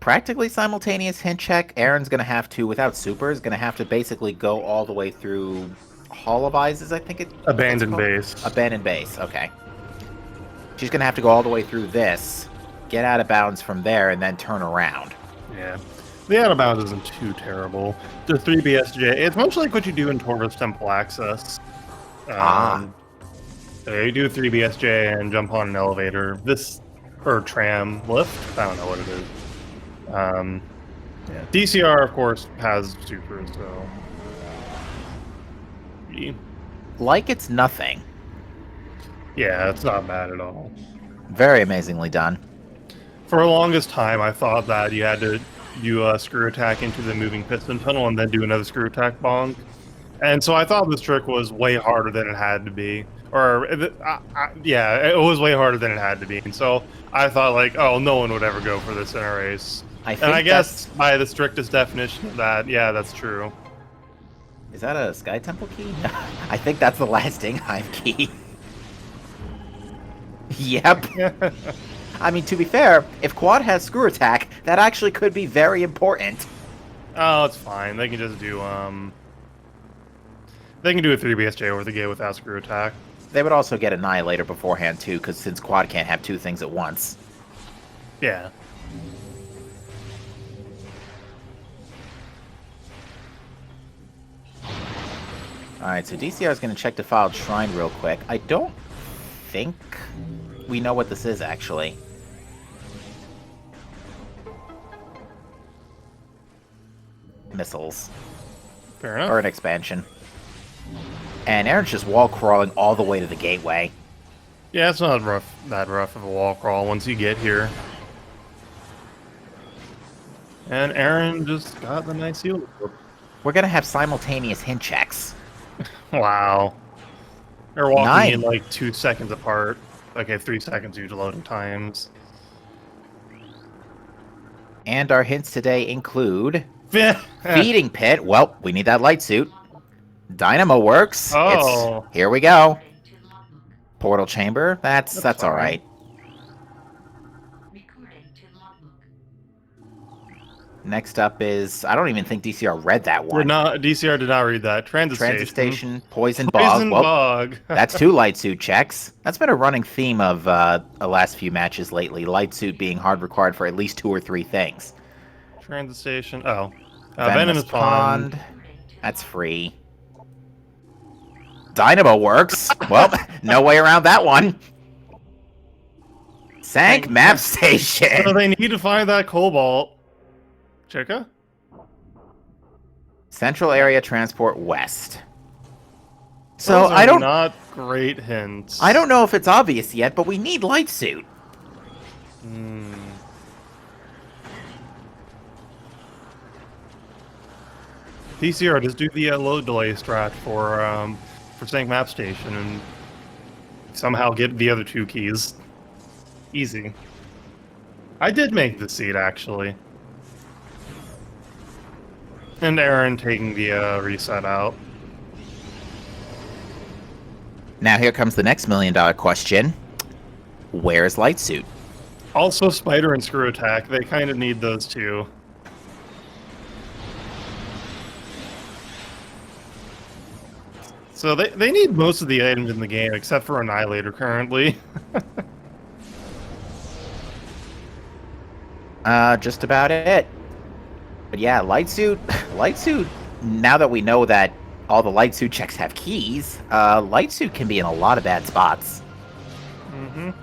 practically simultaneous hint check. Aaron's going to have to, without super, is going to have to basically go all the way through Hall of Eyes, I think it...
Abandoned Base.
Abandoned Base, okay. She's going to have to go all the way through this, get out of bounds from there, and then turn around.
Yeah. The out of bounds isn't too terrible. The 3BSJ, it's much like what you do in Torvis Temple Access. So you do 3BSJ and jump on an elevator. This, or tram lift? I don't know what it is. Yeah. DCR, of course, has super, so...
Like it's nothing.
Yeah, it's not bad at all.
Very amazingly done.
For the longest time, I thought that you had to do a screw attack into the moving piston tunnel and then do another screw attack bonk. And so I thought this trick was way harder than it had to be. Or, yeah, it was way harder than it had to be. And so I thought, like, oh, no one would ever go for this in a race. And I guess by the strictest definition of that, yeah, that's true.
Is that a Sky Temple key? I think that's the last Ingheim key. Yep. I mean, to be fair, if Quad has screw attack, that actually could be very important.
Oh, it's fine. They can just do, they can do a 3BSJ over the gate without screw attack.
They would also get Annihilator beforehand, too, because since Quad can't have two things at once.
Yeah.
Alright, so DCR is going to check Defiled Shrine real quick. I don't think we know what this is, actually. Missiles.
Fair enough.
Or an expansion. And Aaron's just wall crawling all the way to the gateway.
Yeah, it's not that rough of a wall crawl once you get here. And Aaron just got the nice heal.
We're gonna have simultaneous hint checks.
Wow. They're walking in
9.
like 2 seconds apart. Okay, 3 seconds usual loading times.
And our hints today include feeding pit. Well, we need that light suit. Dynamo works.
Oh.
Here we go. Portal chamber. That's
That's
all
fine.
right. Next up is, I don't even think DCR read that one.
DCR did not read that.
Transit station, poison
Poison
bog.
bog.
That's 2 light suit checks. That's been a running theme of the last few matches lately. Light suit being hard required for at least 2 or 3 things.
Transit station. Oh.
Venomous pond. That's free. Dynamo works. Well, no way around that one. Sank map station.
So they need to find that cobalt. Chica?
Central area transport west. So
Those are not great hints.
I don't know if it's obvious yet, but we need light suit.
DCR, just do the load delay strat for Sank Map Station and somehow get the other 2 keys. Easy. I did make the seed, actually. And Aaron taking the reset out.
Now here comes the next $1 million question. Where is light suit?
Also, Spider and Screw Attack. They kind of need those 2. So they need most of the items in the game, except for Annihilator currently.
Just about it. But yeah, light suit, now that we know that all the light suit checks have keys, light suit can be in a lot of bad spots.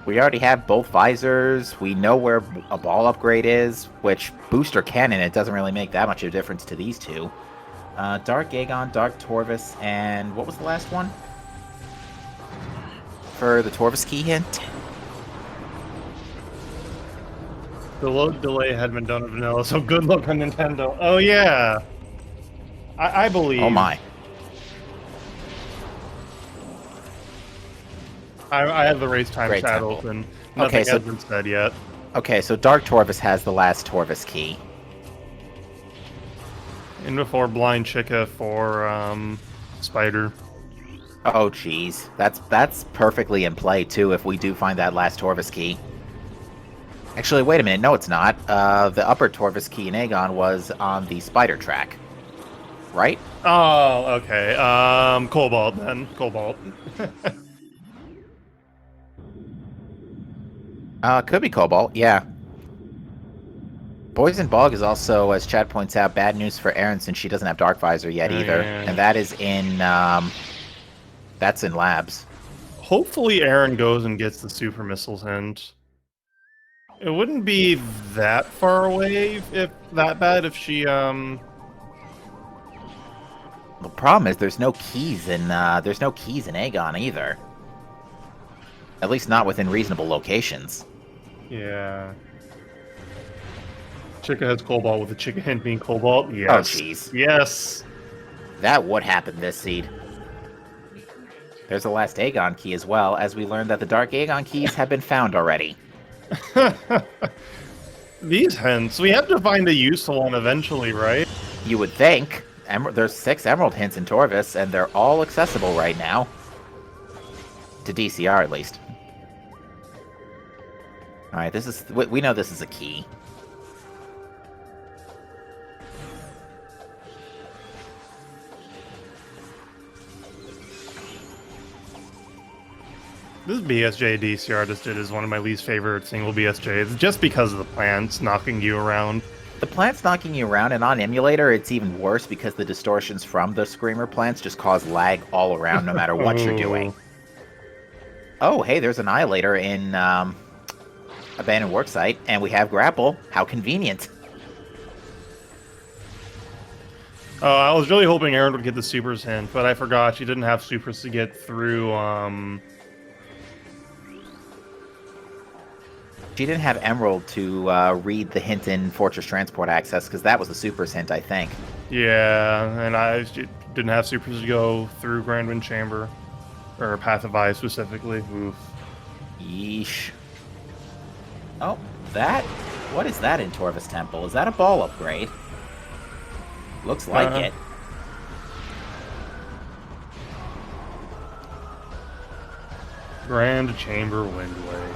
We already have both visors, we know where a ball upgrade is, which booster cannon, it doesn't really make that much of a difference to these 2. Dark Aegon, Dark Torvus, and what was the last one? For the Torvus key hint?
The load delay had been done in vanilla, so good luck on Nintendo. Oh yeah, I believe.
Oh my.
I have the race time
Great
chat
time.
open. Nothing has been said yet.
Okay, so Dark Torvus has the last Torvus key.
And before Blind Chica for Spider.
Oh jeez, that's perfectly in play too. If we do find that last Torvus key. Actually, wait a minute. No, it's not. The upper Torvus key in Aegon was on the Spider track, right?
Oh, okay. Cobalt then. Cobalt.
Could be Cobalt. Yeah. Poison Bog is also, as Chad points out, bad news for Erin since she doesn't have Dark Visor yet either, and that is in that's in labs.
Hopefully, Aaron goes and gets the super missiles hint. It wouldn't be that far away if that bad if she
The problem is there's no keys in Aegon either. At least not within reasonable locations.
Yeah. Chica has Cobalt with the Chica hint being Cobalt. Yes.
Oh jeez.
Yes.
That would happen this seed. There's the last Aegon key as well, as we learned that the Dark Aegon keys have been found already.
These hints, we have to find a useful one eventually, right?
You would think. There's 6 Emerald hints in Torvus, and they're all accessible right now. To DCR, at least. Alright, we know this is a key.
This BSJ DCR just did is one of my least favorite single BSJs, just because of the plants knocking you around.
The plants knocking you around, and on emulator, it's even worse because the distortions from the Screamer plants just cause lag all around no matter what you're doing. Oh, hey, there's Annihilator in Abandoned Worksite, and we have Grapple. How convenient.
I was really hoping Aaron would get the supers hint, but I forgot she didn't have supers to get through,
She didn't have Emerald to read the hint in Fortress Transport Access, because that was the supers hint, I think.
Yeah, and didn't have supers to go through Grand Wind Chamber. Or Path of Ice specifically. Oof.
Yeesh. Oh, that? What is that in Torvus Temple? Is that a ball upgrade? Looks like it.
Grand Chamber Windway.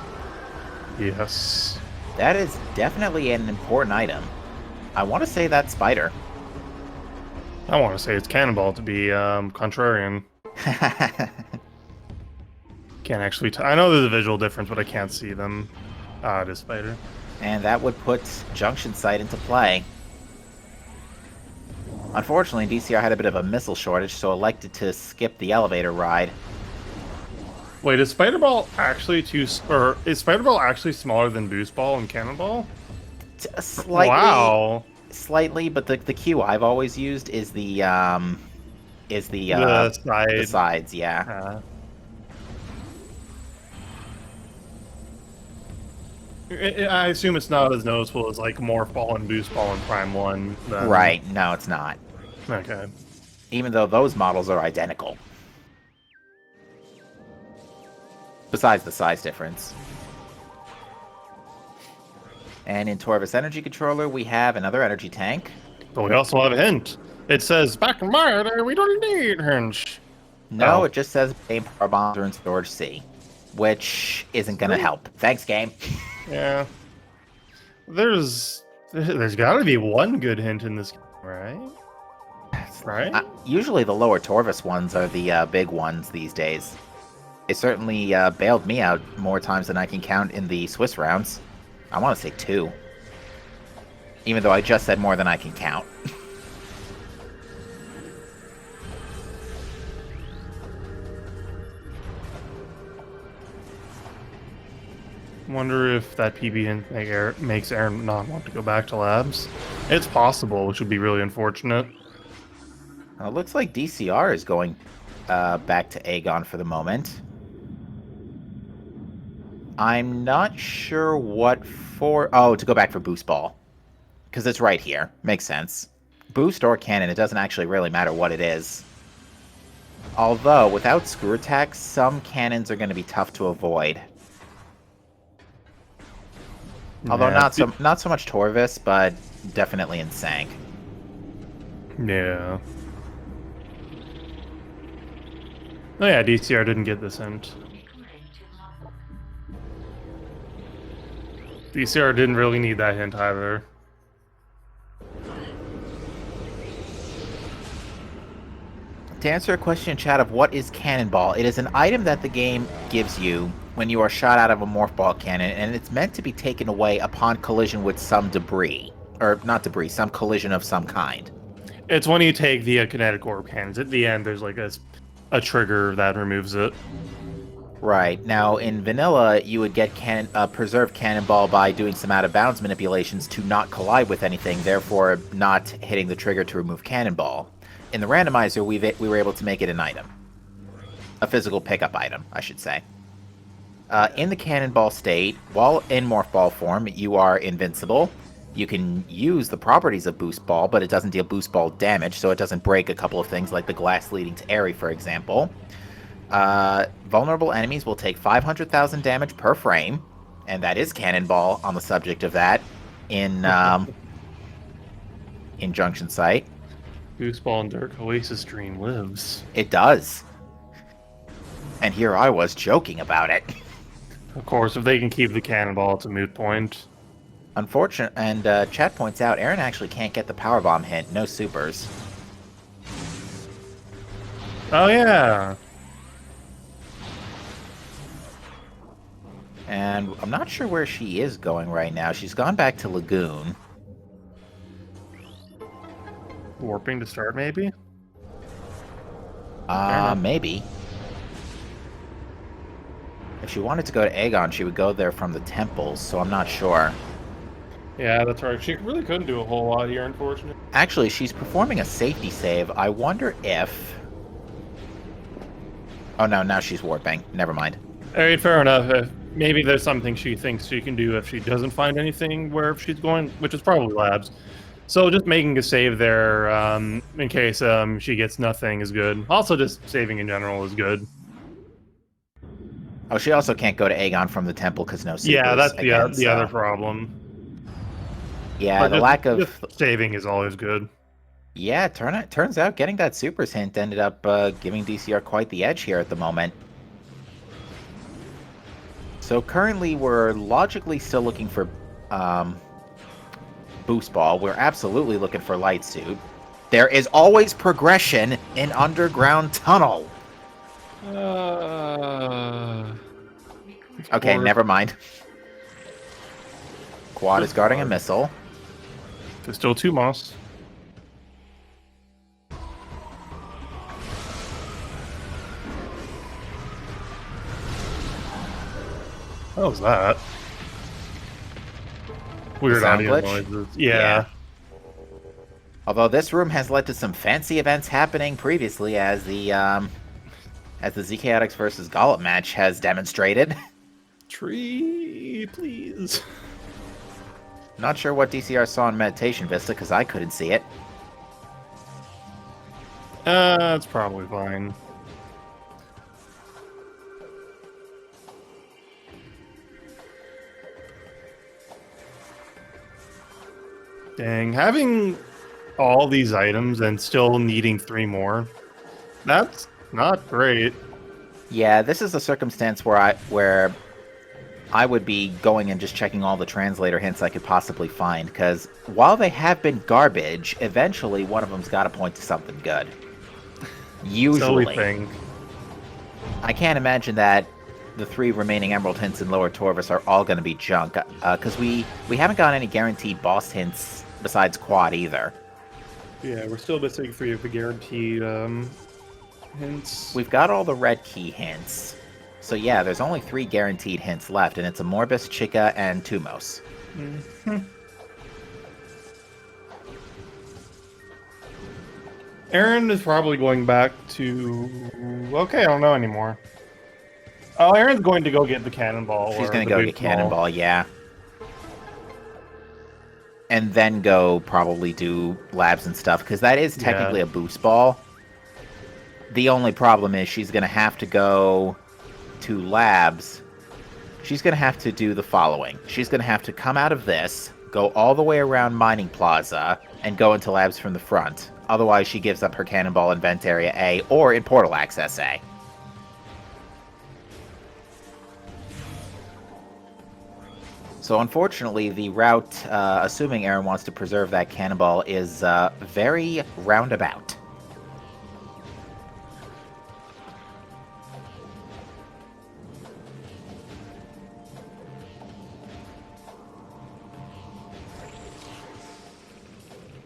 Yes.
That is definitely an important item. I want to say that's Spider.
I want to say it's Cannonball to be contrarian. Can't actually I know there's a visual difference, but I can't see them. Ah, it is Spider.
And that would put Junction Site into play. Unfortunately, DCR had a bit of a missile shortage, so elected to skip the elevator ride.
Wait, is Spider Ball actually is Spider Ball actually smaller than Boost Ball and Cannonball?
Slightly.
Wow.
Slightly, but the cue I've always used is the sides, yeah.
I assume it's not as noticeable as like Morph Ball and Boost Ball and Prime 1. Then.
Right, no, it's not.
Okay.
Even though those models are identical. Besides the size difference. And in Torvus Energy Controller, we have another energy tank.
But we also have a hint. It says, back in my day, we don't need hints.
No, It just says game power bombs are in storage C. Which isn't going to help. Thanks, game.
Yeah. There's got to be one good hint in this game, right? Right?
Usually the lower Torvus ones are the big ones these days. It certainly bailed me out more times than I can count in the Swiss rounds. I want to say 2. Even though I just said more than I can count.
Wonder if that PB hint makes Aaron not want to go back to labs. It's possible, which would be really unfortunate.
It looks like DCR is going back to Aegon for the moment. I'm not sure what for... Oh, to go back for Boost Ball. Because it's right here. Makes sense. Boost or Cannon, it doesn't actually really matter what it is. Although, without Screw Attack, some cannons are going to be tough to avoid. Although not so much Torvus, but definitely in Sank.
Yeah. Oh yeah, DCR didn't get this hint. DCR didn't really need that hint either.
To answer a question in chat of what is Cannonball, it is an item that the game gives you when you are shot out of a Morph Ball cannon, and it's meant to be taken away upon collision with some debris. Or, not debris, some collision of some kind.
It's when you take the kinetic orb cannons. At the end, there's like a trigger that removes it.
Right. Now, in vanilla, you would get preserved Cannonball by doing some out-of-bounds manipulations to not collide with anything, therefore not hitting the trigger to remove Cannonball. In the randomizer, we were able to make it an item. A physical pickup item, I should say. In the Cannonball state, while in Morph Ball form, you are invincible. You can use the properties of Boost Ball, but it doesn't deal Boost Ball damage, so it doesn't break a couple of things like the glass leading to Airy, for example. Vulnerable enemies will take 500,000 damage per frame, and that is Cannonball on the subject of that in Junction Site.
Boost Ball and Dark Oasis Dream lives.
It does. And here I was joking about it.
Of course, if they can keep the Cannonball, it's a moot point.
Unfortunate, and chat points out, Aaron actually can't get the power bomb hint. No supers.
Oh yeah.
And I'm not sure where she is going right now. She's gone back to Lagoon.
Warping to start, maybe?
Maybe. If she wanted to go to Aegon, she would go there from the temples, so I'm not sure.
Yeah, that's right. She really couldn't do a whole lot here, unfortunately.
Actually, she's performing a safety save. I wonder if... Oh no, now she's warping. Never mind.
I mean, fair enough. Maybe there's something she thinks she can do if she doesn't find anything where she's going, which is probably labs. So just making a save there, in case she gets nothing, is good. Also, just saving in general is good.
Oh, she also can't go to Aegon from the temple because no
Yeah,
supers
that's
again.
the other
So
problem.
yeah,
But
the lack
just
of
saving is always good.
yeah. Turns out getting that supers hint ended up giving DCR quite the edge here at the moment. So currently we're logically still looking for um, boost ball. We're absolutely looking for light suit. There is always progression in underground tunnel. Okay,
Or
never mind. Quad is guarding a missile.
there's still 2 moss. What was that? Weird
sound
audio
glitch?
noises.
Yeah.
Yeah.
Although this room has led to some fancy events happening previously, as the ZKX versus Gollop match has demonstrated.
Tree, please.
Not sure what DCR saw in Meditation Vista, because I couldn't see it.
It's probably fine. Dang, having all these items and still needing 3 more, that's not great.
Yeah, this is a circumstance where I would be going and just checking all the translator hints I could possibly find, because while they have been garbage, eventually one of them's got to point to something good. Usually.
So we think.
I can't imagine that the 3 remaining Emerald hints in Lower Torvus are all going to be junk, because we haven't gotten any guaranteed boss hints besides Quad either.
Yeah, we're still missing for you the guaranteed hints.
We've got all the red key hints. So yeah, there's only 3 guaranteed hints left, and it's a Morbus, Chica, and Tumos.
Aaron is probably going back to... Okay, I don't know anymore. Oh, Aaron's going to go get the cannonball.
She's going to go get cannonball, yeah. And then go probably do labs and stuff, because that is technically a boost ball. The only problem is she's going to have to go to labs. She's going to have to do the following. She's going to have to come out of this, go all the way around Mining Plaza, and go into labs from the front. Otherwise, she gives up her cannonball in Vent Area A, or in Portal Access A. So unfortunately, the route, assuming Aaron wants to preserve that cannonball, is very roundabout.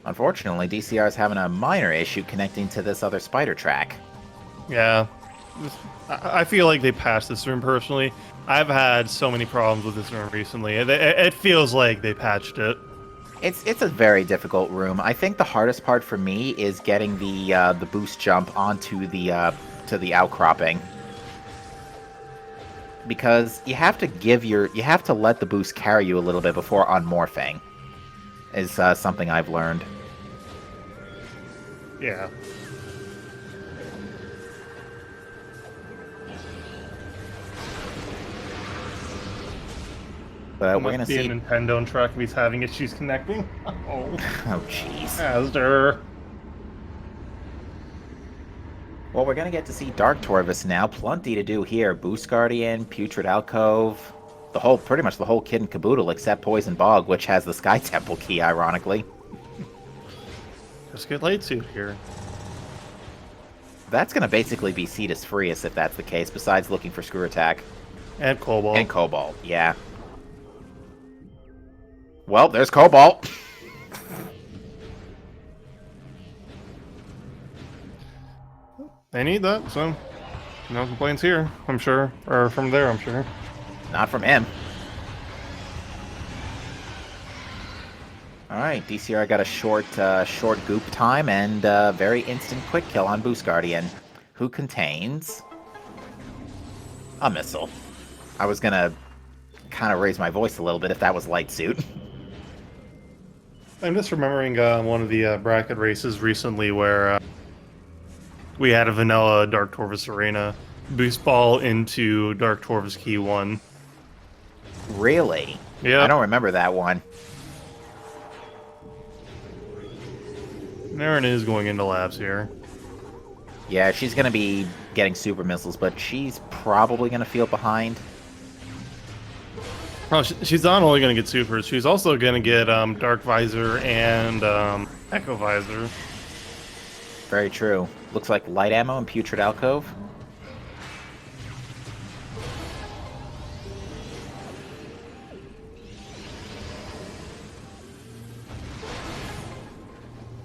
Unfortunately, DCR is having a minor issue connecting to this other spider track.
Yeah. I feel like they patched this room personally. I've had so many problems with this room recently. It feels like they patched it.
It's a very difficult room. I think the hardest part for me is getting the boost jump onto the to the outcropping. Because you have to let the boost carry you a little bit before unmorphing. Is something I've learned.
Yeah.
But we're gonna
see
see
a Nintendo truck if he's having issues connecting. Oh,
oh jeez.
Asder.
Well, we're gonna get to see Dark Torvus now. Plenty to do here. Boost Guardian, Putrid Alcove, pretty much the whole kit and caboodle except Poison Bog, which has the Sky Temple key, ironically.
Just get light suit here.
That's gonna basically be Cetus Freus if that's the case, besides looking for Screw Attack.
And Cobalt.
And Cobalt, yeah. Well, there's Cobalt.
They need that, so no complaints here, I'm sure. Or from there, I'm sure.
Not from him. Alright, DCR got a short goop time and very instant quick kill on Boost Guardian, who contains a missile. I was gonna kind of raise my voice a little bit if that was Light Suit.
I'm just remembering one of the bracket races recently where we had a vanilla Dark Torvus Arena boost ball into Dark Torvus Key 1.
Really? I
Yep.
don't remember that one.
Aaron is going into labs here.
Yeah, she's going to be getting super missiles, but she's probably going to feel behind.
Oh, she's not only going to get supers, she's also going to get Dark Visor and Echo Visor.
Very true. Looks like light ammo and Putrid Alcove.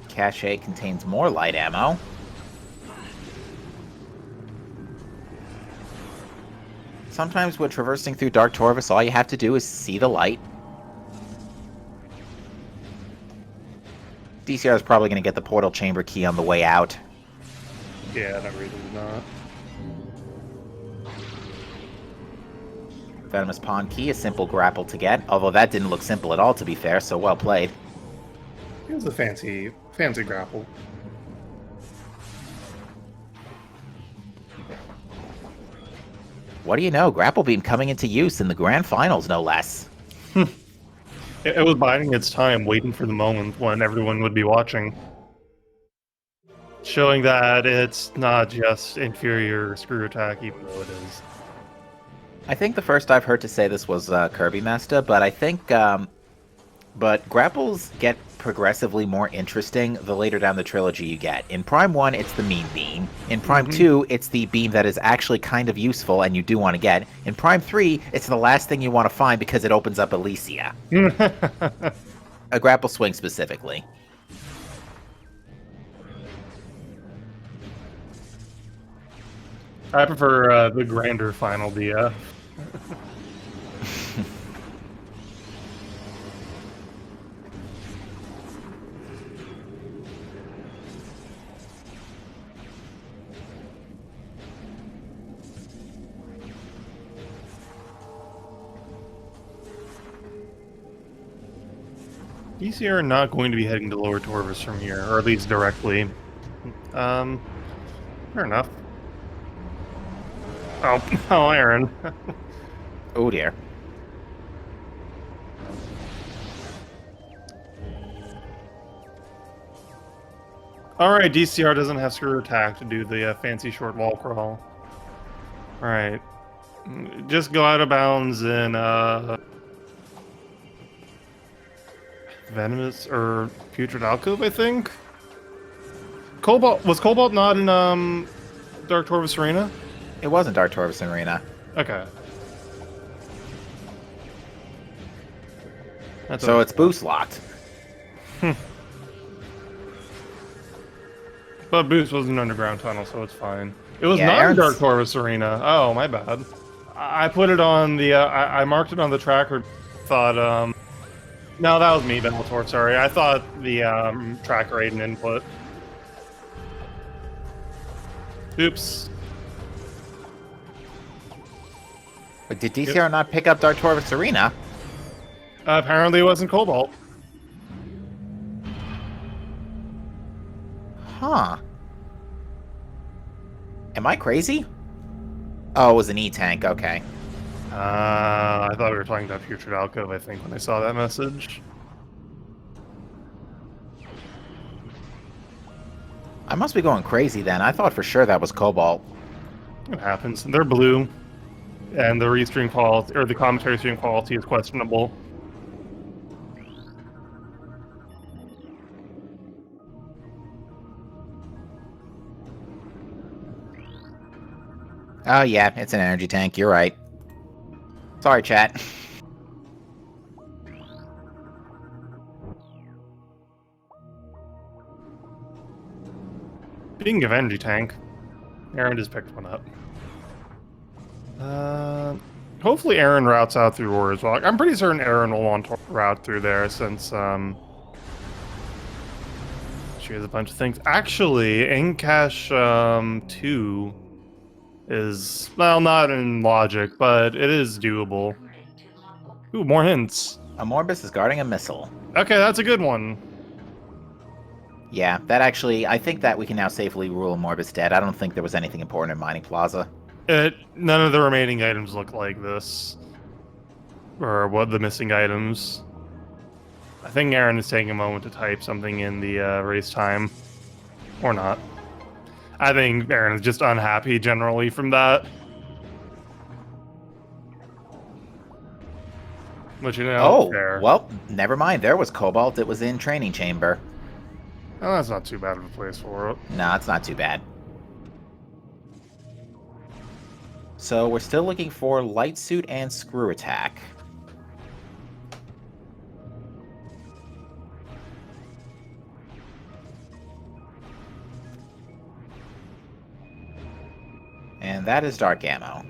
Cache contains more light ammo. Sometimes with traversing through Dark Torvus, all you have to do is see the light. DCR is probably going to get the portal chamber key on the way out.
Yeah, that reason is not.
Venomous Pawn key, a simple grapple to get, although that didn't look simple at all, to be fair, so well played.
It was a fancy grapple.
What do you know? Grapple Beam coming into use in the grand finals, no less.
It was biding its time, waiting for the moment when everyone would be watching. Showing that it's not just inferior screw attack, even though it is.
I think the first I've heard to say this was Kirby Master, but I think, but grapples get progressively more interesting the later down the trilogy you get. In Prime 1, it's the mean beam. In Prime 2, it's the beam that is actually kind of useful and you do want to get. In Prime 3, it's the last thing you want to find because it opens up Elysia. A grapple swing specifically.
I prefer the grander final DF. DC are not going to be heading to Lower Torvus from here, or at least directly. Fair enough. Oh, Aaron.
Oh dear.
Alright, DCR doesn't have screw attack to do the fancy short wall crawl. Alright. Just go out of bounds in Venomous or Putrid Alcove, I think? Was Cobalt not in Dark Torvus Arena?
It wasn't Dark Torvus Arena.
Okay.
So it's boost locked.
But Boost was an underground tunnel, so it's fine. It was
Yeah,
not
Aaron's-
in Dark Torvus Arena. Oh, my bad. I put it on the, I marked it on the tracker, thought, no, that was me, Bellator, sorry. I thought the, tracker ate an input. Oops.
But did DCR not pick up Dark Torvus Arena?
Apparently it wasn't Cobalt.
Huh. Am I crazy? Oh, it was an E-tank, okay.
I thought we were talking about Putrid Alcove, I think, when I saw that message.
I must be going crazy then. I thought for sure that was Cobalt.
It happens. They're blue, and the restream quality, or the commentary stream quality is questionable.
Oh yeah, it's an energy tank, you're right. Sorry, chat.
Speaking of energy tank, Aaron just picked one up. Hopefully Aaron routes out through ore as well. I'm pretty certain Aaron will want to route through there since she has a bunch of things. Actually, Encash 2 is, well, not in logic, but it is doable. Ooh, more hints.
A Morbus is guarding a missile.
Okay, that's a good one.
Yeah, that actually, I think that we can now safely rule Morbus dead. I don't think there was anything important in Mining Plaza.
None of the remaining items look like this. Or what the missing items. I think Aaron is taking a moment to type something in the race time. Or not. I think Aaron is just unhappy generally from that. Which, you know,
Oh,
fair.
well, never mind. There was Cobalt. It was in Training Chamber.
Oh, that's not too bad of a place for it.
No, it's not too bad. So we're still looking for Light Suit and Screw Attack. And that is Dark Ammo.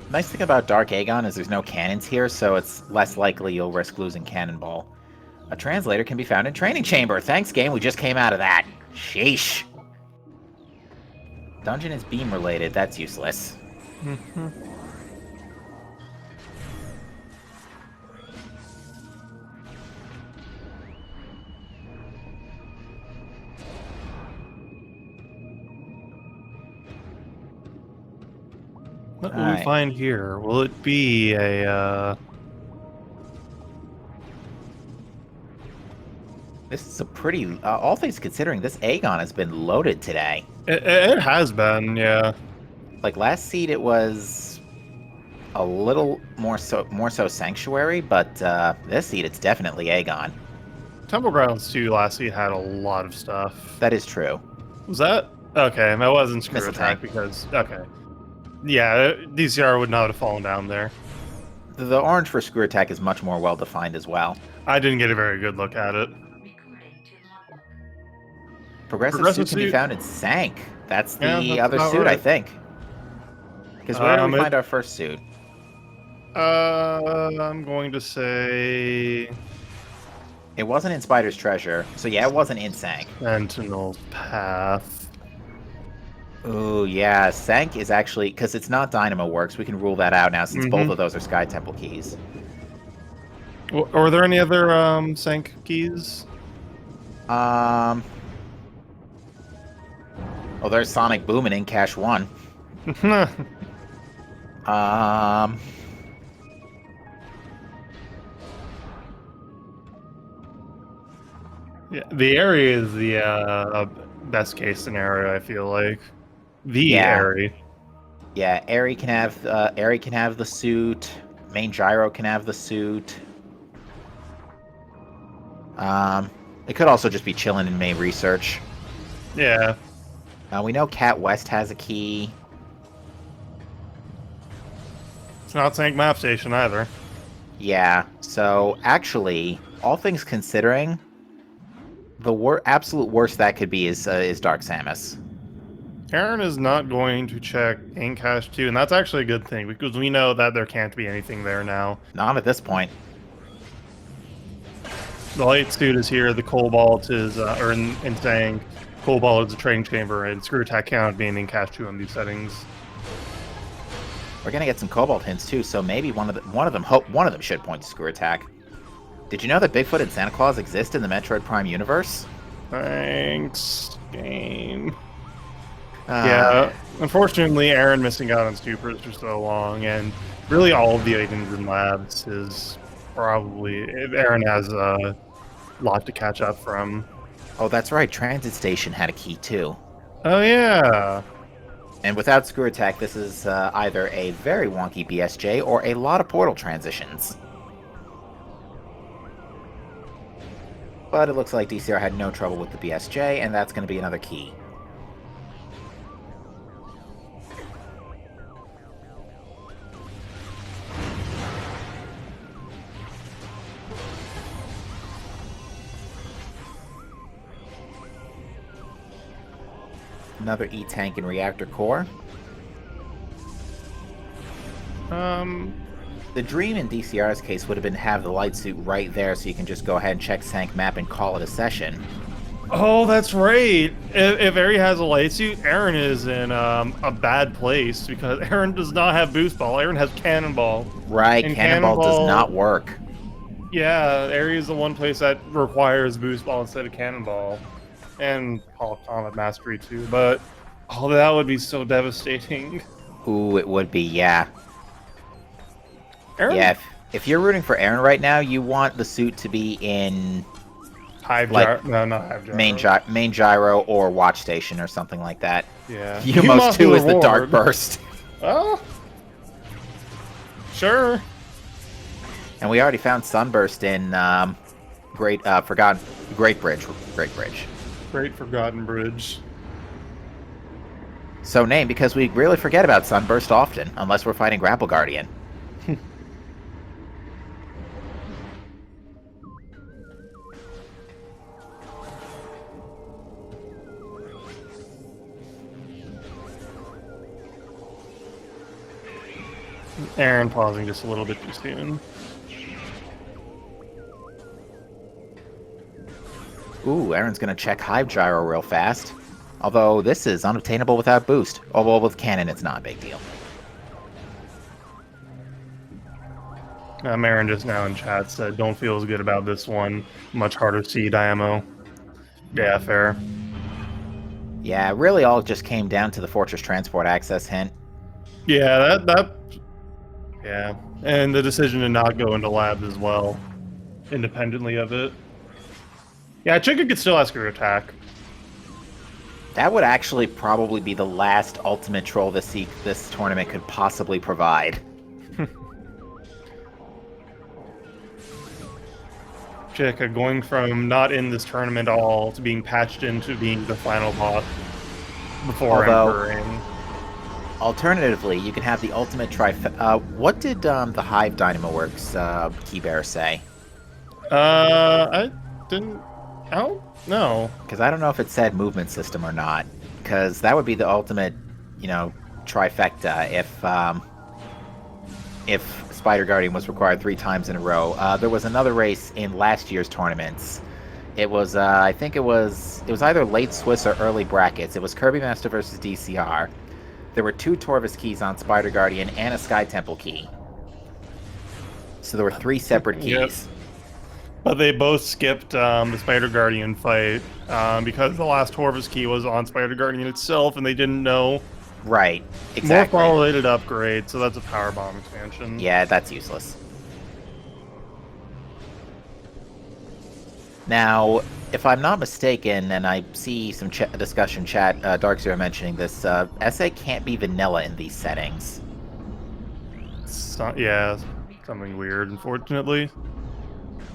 Nice thing about Dark Aegon is there's no cannons here, so it's less likely you'll risk losing Cannonball. A translator can be found in Training Chamber. Thanks, game. We just came out of that. Sheesh. Dungeon is beam related. That's useless.
What will we find here? Will it be a,
This is a pretty... all things considering, this Aegon has been loaded today.
It has been, yeah.
Like, last seed it was a little more so Sanctuary, but this seed it's definitely Aegon.
Temple Grounds 2 last seed had a lot of stuff.
That is true.
Was that? Okay, that wasn't Screw
Missile
Attack
tank.
because... Okay. Yeah, DCR would not have fallen down there.
The orange for Screw Attack is much more well-defined as well.
I didn't get a very good look at it.
Progressive suit can be found in Sank. That's the other suit,
right.
I think. Because where do we find our first suit?
I'm going to say...
It wasn't in Spider's Treasure, so yeah, it wasn't in Sank.
Sentinel's Path.
Ooh, yeah, Sank is actually... Because it's not Dynamo Works, we can rule that out now since both of those are Sky Temple keys.
Are there any other Sank keys?
Oh, there's Sonic Boom and in Cache 1.
Yeah, the area is the best case scenario, I feel like. Area.
Yeah, Airy can have the suit. Main Gyro can have the suit. It could also just be chilling in main research.
Yeah.
We know Cat West has a key.
It's not Sank Map Station either.
Yeah, so actually, all things considering, the absolute worst that could be is Dark Samus.
Aaron is not going to check in Cache 2, and that's actually a good thing, because we know that there can't be anything there now.
Not at this point.
The Light Suit is here, the Cobalt is, or in Sank, Cobalt is a Training Chamber, and Screw Attack cannot be in Cache 2 on these settings.
We're gonna get some Cobalt hints too, so maybe one of them should point to Screw Attack. Did you know that Bigfoot and Santa Claus exist in the Metroid Prime universe?
Thanks, game. Yeah, unfortunately, Aaron missing out on Stupers for so long, and really all of the items in labs is probably... Aaron has a lot to catch up from.
Oh, that's right, Transit Station had a key too.
Oh, yeah.
And without Screw Attack, this is either a very wonky BSJ or a lot of portal transitions. But it looks like DCR had no trouble with the BSJ, and that's going to be another key. Another E-Tank and Reactor Core. The dream in DCR's case would have been to have the light suit right there so you can just go ahead and check Sank map and call it a session.
Oh, that's right. If Eri has a light suit, Aaron is in a bad place because Aaron does not have boost ball. Aaron has cannonball.
Right,
And
cannonball does not
cannonball,
work.
yeah, Eri is the one place that requires boost ball instead of cannonball. And Hall of Combat Mastery too, but oh, that would be so devastating.
Ooh, it would be, yeah.
Aaron,
Yeah, if you're rooting for Aaron right now, you want the suit to be in
Hive
like
Gyro, no, not Hive Gyro.
main gyro or watch station or something like that.
Yeah.
Umos
must
2
be
is the dark
reward.
burst.
Oh, sure.
And we already found Sunburst in Great Bridge.
Great Forgotten Bridge.
So named because we really forget about Sunburst often, unless we're fighting Grapple Guardian.
Aaron pausing just a little bit too soon.
Ooh, Aaron's gonna check Hive Gyro real fast. Although this is unobtainable without boost. Oh, well, with cannon, it's not a big deal.
Aaron just now in chat said, don't feel as good about this one. Much harder seed IMO. Yeah, fair.
Yeah, really all just came down to the Fortress Transport access hint.
Yeah, yeah. And the decision to not go into labs as well, independently of it. Yeah, Chica could still ask her to attack.
That would actually probably be the last ultimate troll this tournament could possibly provide.
Chica going from not in this tournament at all to being patched into being the final boss before entering.
Alternatively, you can have the ultimate what did the Hive Dynamo Works key bearer say?
I don't know.
Because I don't know if it said movement system or not. Because that would be the ultimate, trifecta if Spider Guardian was required 3 times in a row. There was another race in last year's tournaments. It was, I think it was either late Swiss or early brackets. It was Kirby Master versus DCR. There were 2 Torvus keys on Spider Guardian and a Sky Temple key. So there were 3 separate keys.
Yep. But they both skipped the Spider Guardian fight because the last Torvus key was on Spider Guardian itself, and they didn't know.
Right, exactly.
More related upgrade, so that's a power bomb expansion.
Yeah, that's useless. Now, if I'm not mistaken, and I see some discussion chat, Darkzero mentioning this, SA can't be vanilla in these settings.
Yeah, something weird, unfortunately.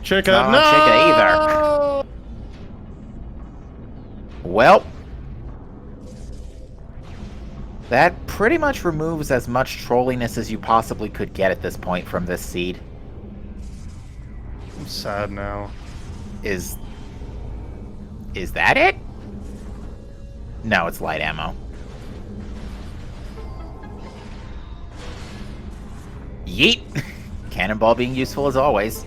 Chica,
no! Chica either. Well, that pretty much removes as much trolliness as you possibly could get at this point from this seed.
I'm sad now.
Is that it? No, it's light ammo. Yeet! Cannonball being useful as always.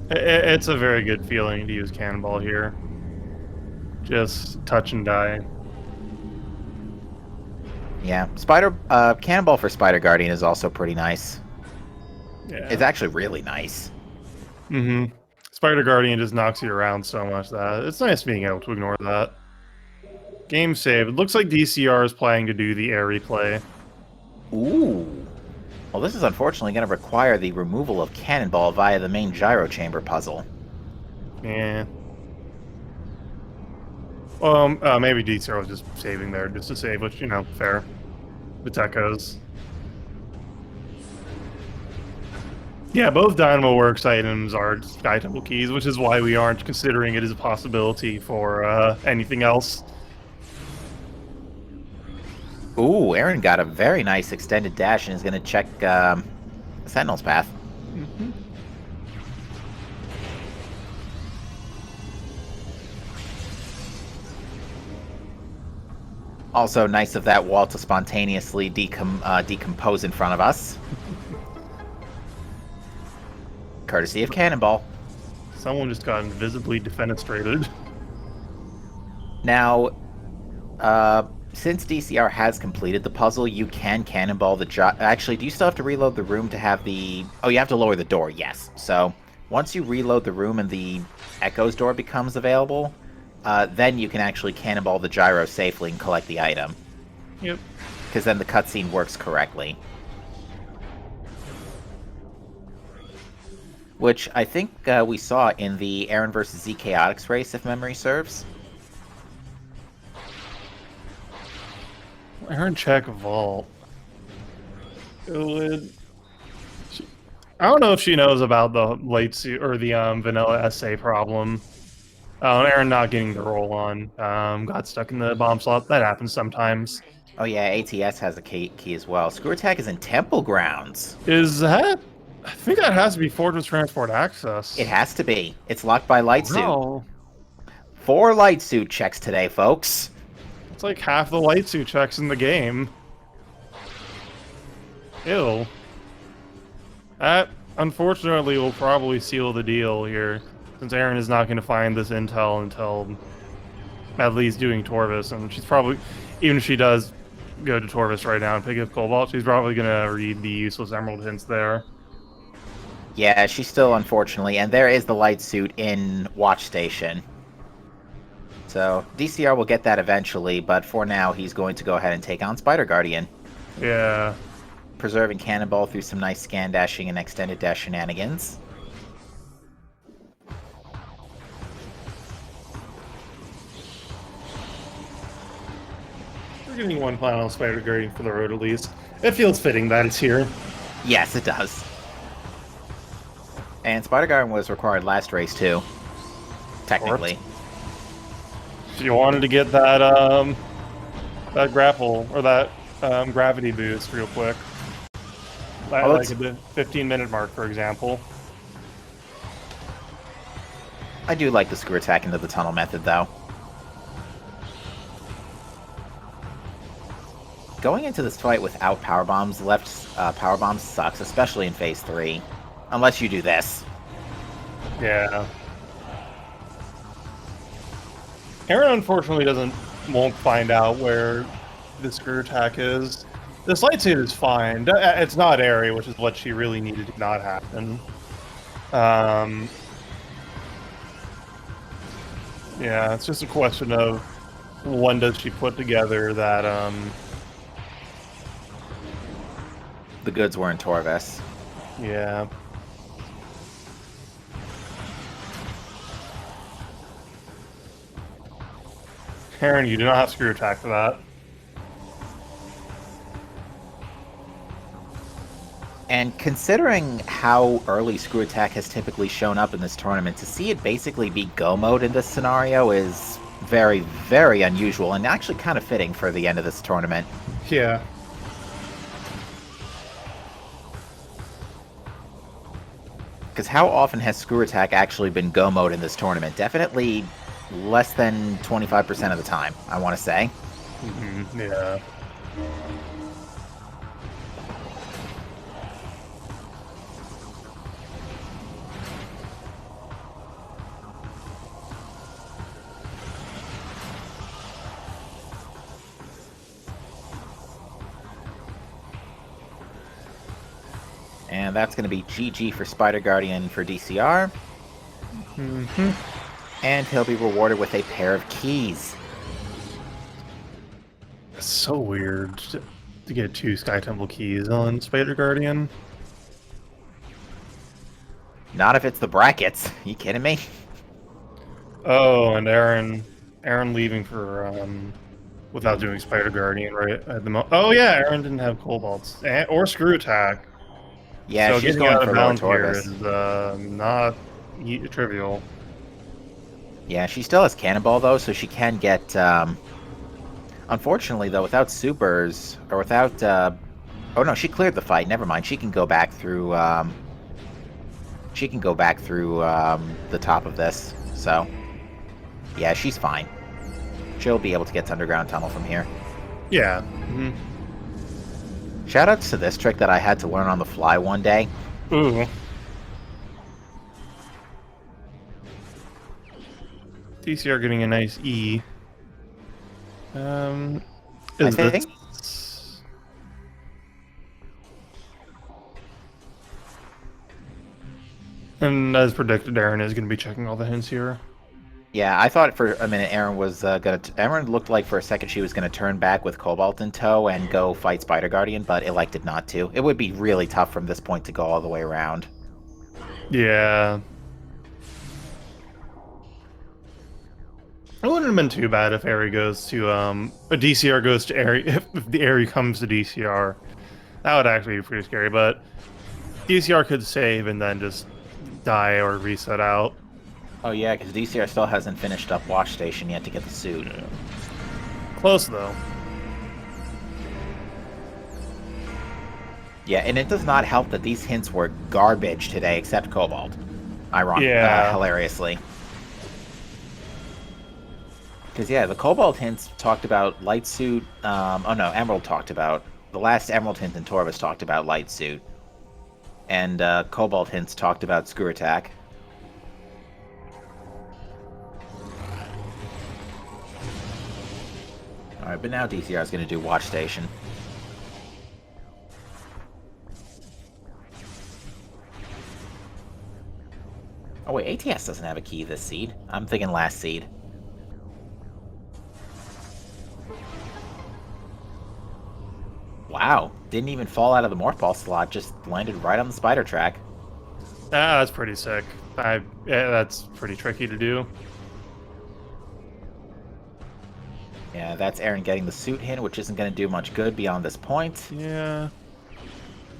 It's a very good feeling to use Cannonball here. Just touch and die.
Yeah, Cannonball for Spider Guardian is also pretty nice.
Yeah.
It's actually really nice.
Mm-hmm. Spider Guardian just knocks you around so much that it's nice being able to ignore that. Game save. It looks like DCR is planning to do the air replay.
Ooh. Well, this is unfortunately going to require the removal of Cannonball via the main gyro chamber puzzle.
Yeah. Well, maybe DCR was just saving there just to save, which, fair. It's echoes. Yeah, both Dynamo Works items are Sky Temple keys, which is why we aren't considering it as a possibility for anything else.
Ooh, Aaron got a very nice extended dash and is going to check Sentinel's path.
Mm-hmm.
Also, nice of that wall to spontaneously decompose in front of us. Courtesy of Cannonball.
Someone just got invisibly defenestrated.
Now, since DCR has completed the puzzle, you can cannonball the Actually, do you still have to reload the room to have the... Oh, you have to lower the door, yes. So, once you reload the room and the Echo's door becomes available, then you can actually cannonball the gyro safely and collect the item.
Yep.
Because then the cutscene works correctly. Which I think we saw in the Aaron vs. Z Chaotix race, if memory serves.
Aaron check vault. I don't know if she knows about the late or the vanilla essay problem. Aaron not getting the roll on. Got stuck in the bomb slot. That happens sometimes.
Oh yeah, ATS has a key as well. Screw Attack is in Temple Grounds.
Is that? I think that has to be Fortress Transport Access.
It has to be. It's locked by Light Suit.
No.
4 Light Suit checks today, folks.
It's like half the light suit checks in the game. Ew. That, unfortunately, will probably seal the deal here, since Aaron is not going to find this intel until at least doing Torvis, and she's probably, even if she does go to Torvis right now and pick up Cobalt, she's probably going to read the useless Emerald hints there.
Yeah, she's still, unfortunately, and there is the Light Suit in Watch Station. So, DCR will get that eventually, but for now, he's going to go ahead and take on Spider Guardian.
Yeah.
Preserving Cannonball through some nice scan dashing and extended dash shenanigans.
We're getting one final Spider Guardian for the road at least. It feels fitting that it's here.
Yes, it does. And Spider Guardian was required last race, too. Technically.
If you wanted to get that, that grapple, or that, gravity boost real quick. Like at the 15-minute mark, for example.
I do like the Screw Attack into the tunnel method, though. Going into this fight without power bombs, power bombs sucks, especially in Phase 3. Unless you do this.
Yeah. Aaron unfortunately won't find out where the Screw Attack is. This light suit is fine. It's not area, which is what she really needed to not happen. Yeah, it's just a question of when does she put together that,
The goods were in Torvis.
yeah. Aaron, you do not have Screw Attack for that.
And considering how early Screw Attack has typically shown up in this tournament, to see it basically be Go Mode in this scenario is very, very unusual, and actually kind of fitting for the end of this tournament.
Yeah.
Because how often has Screw Attack actually been Go Mode in this tournament? Definitely less than 25% of the time, I want to say.
Mm-hmm. Yeah.
And that's going to be GG for Spider Guardian for DCR.
Mm-hmm.
And he'll be rewarded with a pair of keys.
It's so weird to get 2 Sky Temple keys on Spider Guardian.
Not if it's the brackets. You kidding me?
Oh, and Aaron leaving for without doing Spider Guardian right at the moment. Oh yeah, Aaron didn't have Cobalts or Screw Attack.
Yeah,
so
she's
getting
going
out
for
of
lower
bounds here
Torvis.
is not trivial.
Yeah, she still has Cannonball, though, so she can get... Unfortunately, though, without supers, or without... Oh, no, she cleared the fight. Never mind. She can go back through... She can go back through the top of this, so... Yeah, she's fine. She'll be able to get to Underground Tunnel from here.
Yeah. Mm-hmm.
Shoutouts to this trick that I had to learn on the fly one day.
Ooh. DCR getting a nice E.
I
Is
think.
this... And as predicted, Aaron is going to be checking all the hints here.
Yeah, I thought for a minute Erin was gonna. Erin looked like for a second she was gonna turn back with Cobalt in tow and go fight Spider Guardian, but elected not to. It would be really tough from this point to go all the way around.
Yeah. It wouldn't have been too bad if Aerie goes to, a DCR goes to Aerie, if the Aerie comes to DCR. That would actually be pretty scary, but DCR could save and then just die or reset out.
Oh yeah, because DCR still hasn't finished up Wash Station yet to get the suit.
Yeah. Close, though.
Yeah, and it does not help that these hints were garbage today, except Cobalt. Hilariously. Because, yeah, the Cobalt hints talked about Light Suit. Oh, no, Emerald talked about... The last Emerald hint in Torvus talked about Light Suit. And Cobalt hints talked about Screw Attack. Alright, but now DCR is going to do Watch Station. Oh wait, ATS doesn't have a key this seed. I'm thinking last seed. Wow, didn't even fall out of the Morph Ball slot, just landed right on the spider track.
Ah, that's pretty sick. Yeah, that's pretty tricky to do.
Yeah, that's Aaron getting the suit hint, which isn't going to do much good beyond this point.
Yeah.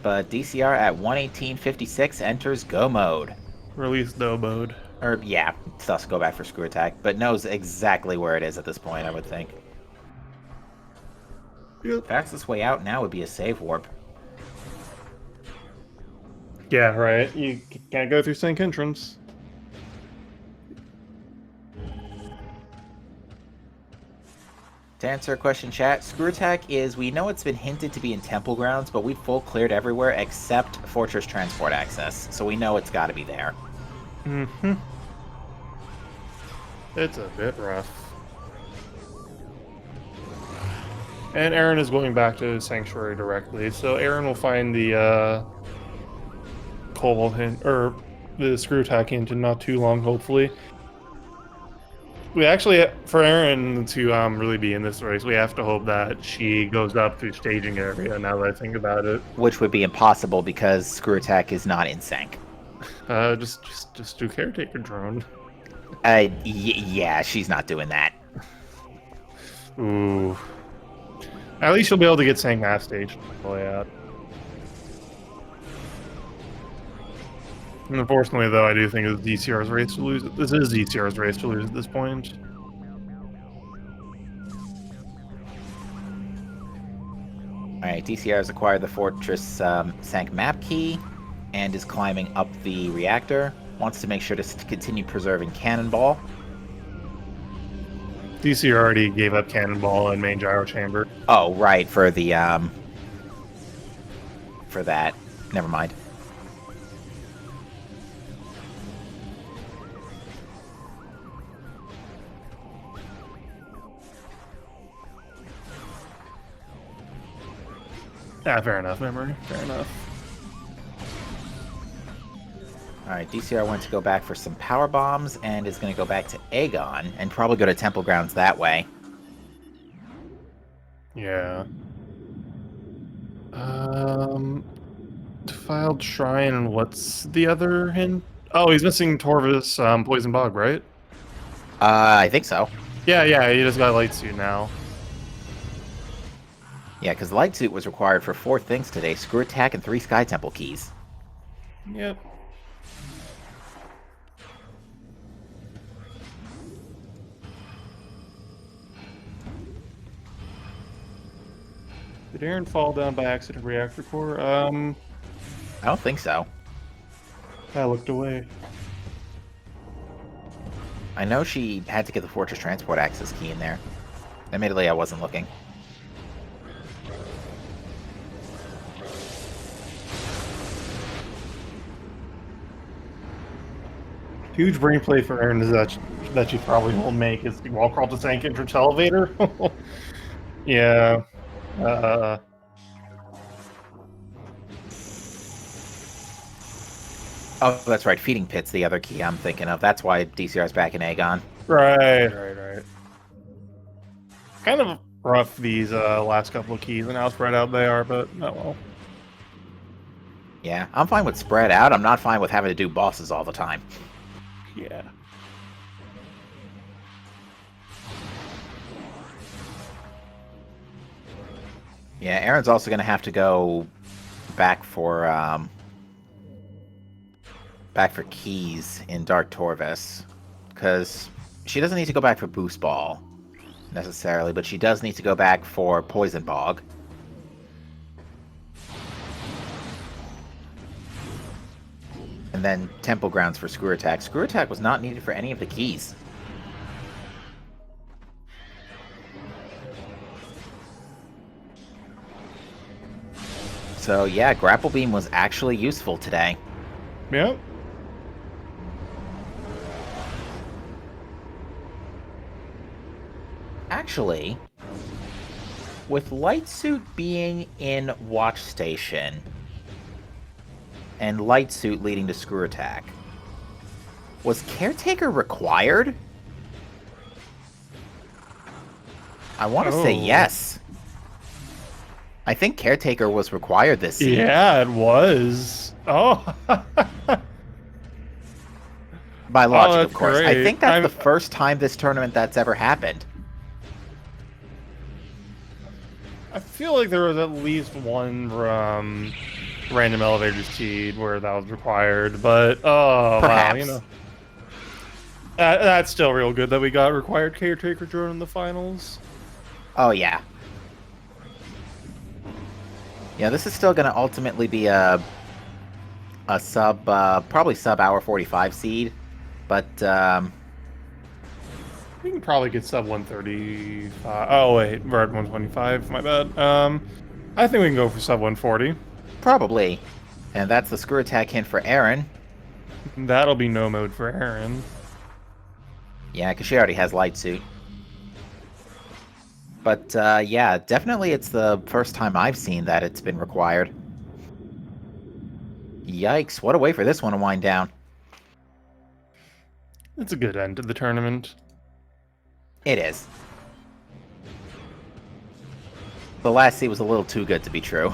But DCR at 118.56 enters Go mode.
Release no mode.
Or, yeah, still has to go back for Screw Attack, but knows exactly where it is at this point, I would think.
Yep.
Fastest way out now would be a save warp.
Yeah, right. You can't go through Sync entrance.
To answer a question, chat, Screw Attack is, we know it's been hinted to be in Temple Grounds, but we've full cleared everywhere except Fortress Transport Access, so we know it's got to be there.
Mm-hmm. It's a bit rough. And Aaron is going back to Sanctuary directly, so Aaron will find the Cobalt hint, or the Screw Attack hint in not too long, hopefully. We actually, for Aaron to really be in this race, we have to hope that she goes up through staging area, now that I think about it.
Which would be impossible because Screw Attack is not in sync.
Just do Caretaker Drone.
Yeah, she's not doing that.
Ooh. At least you'll be able to get Sank half stage all the way out. And unfortunately, though, I do think it's DCR's race to lose. This is DCR's race to lose at this point.
Alright, DCR has acquired the Fortress Sank map key and is climbing up the reactor. Wants to make sure to continue preserving Cannonball.
DC already gave up Cannonball and main gyro chamber.
Oh, right, for the, for that. Never mind.
Ah, fair enough, memory. Fair enough.
Alright, DCR went to go back for some power bombs and is going to go back to Aegon and probably go to Temple Grounds that way.
Yeah. Defiled Shrine, and what's the other hint? Oh, he's missing Torvus, Poison Bog, right?
I think so.
Yeah, he just got Light Suit now.
Yeah, because Light Suit was required for 4 things today. Screw Attack and 3 Sky Temple keys.
Yep. Did Aaron fall down by accident reactor core?
I don't think so.
I looked away.
I know she had to get the Fortress Transport Access key in there. Admittedly, I wasn't looking.
Huge brain play for Aaron is that she probably won't make is the wall crawl to tank entrance elevator. Yeah. Uh,
Oh, that's right. Feeding pit's the other key I'm thinking of. That's why DCR's back in Aegon.
right. Kind of rough these last couple of keys and how spread out they are, but oh well.
Yeah, I'm fine with spread out. I'm not fine with having to do bosses all the time.
Yeah.
Yeah, Aaron's also going to have to go back for keys in Dark Torvis, because she doesn't need to go back for Boost Ball necessarily, but she does need to go back for Poison Bog. And then Temple Grounds for Screw Attack. Screw Attack was not needed for any of the keys. So yeah, Grapple Beam was actually useful today.
Yep.
Actually, with Light Suit being in Watch Station, and Light Suit leading to Screw Attack, was Caretaker required? I want to say yes. I think Caretaker was required this season.
Yeah, it was. Oh.
By logic, of course.
Great.
I think that's the first time this tournament that's ever happened.
I feel like there was at least one random elevators seed where that was required, but oh
Perhaps.
wow, you know. That's still real good that we got required Caretaker drone in the finals.
Oh, yeah. Yeah, this is still going to ultimately be a sub, probably sub hour 45 seed, but,
We can probably get sub 135. Oh wait, we're at 125, my bad. I think we can go for sub 140.
probably. And that's the Screw Attack hint for Aaron.
That'll be no mode for Aaron.
Yeah, because she already has Light Suit. But, yeah, definitely it's the first time I've seen that it's been required. Yikes, what a way for this one to wind down.
It's a good end to the tournament.
It is. The last seed was a little too good to be true.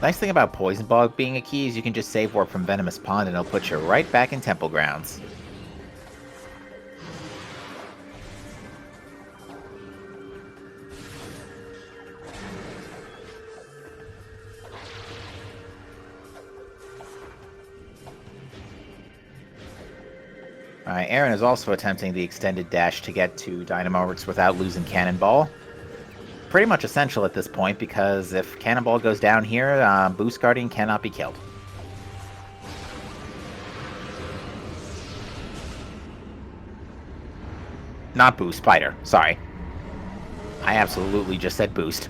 Nice thing about Poison Bog being a key is you can just save warp from Venomous Pond and it'll put you right back in Temple Grounds. Alright, Aaron is also attempting the extended dash to get to Dynamoworks without losing Cannonball. Pretty much essential at this point, because if Cannonball goes down here, Boost Guardian cannot be killed. Not Boost, Spider. Sorry. I absolutely just said Boost.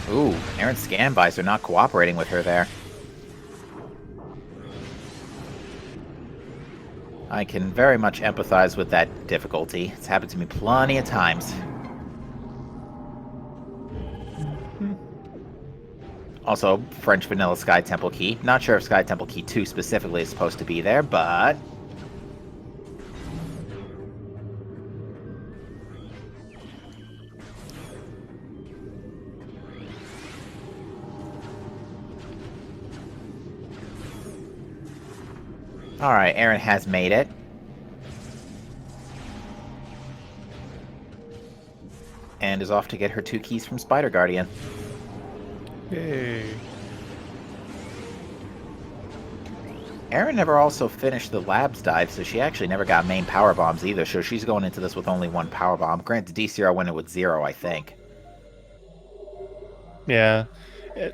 Ooh, Aaron's scan buys are not cooperating with her there. I can very much empathize with that difficulty. It's happened to me plenty of times. Also, French Vanilla Sky Temple Key. Not sure if Sky Temple Key 2 specifically is supposed to be there, but... Alright, Aaron has made it. And is off to get her 2 keys from Spider Guardian.
Yay.
Erin never also finished the labs dive, so she actually never got main power bombs either, so she's going into this with only one power bomb. Granted, DCR went in with 0, I think.
Yeah.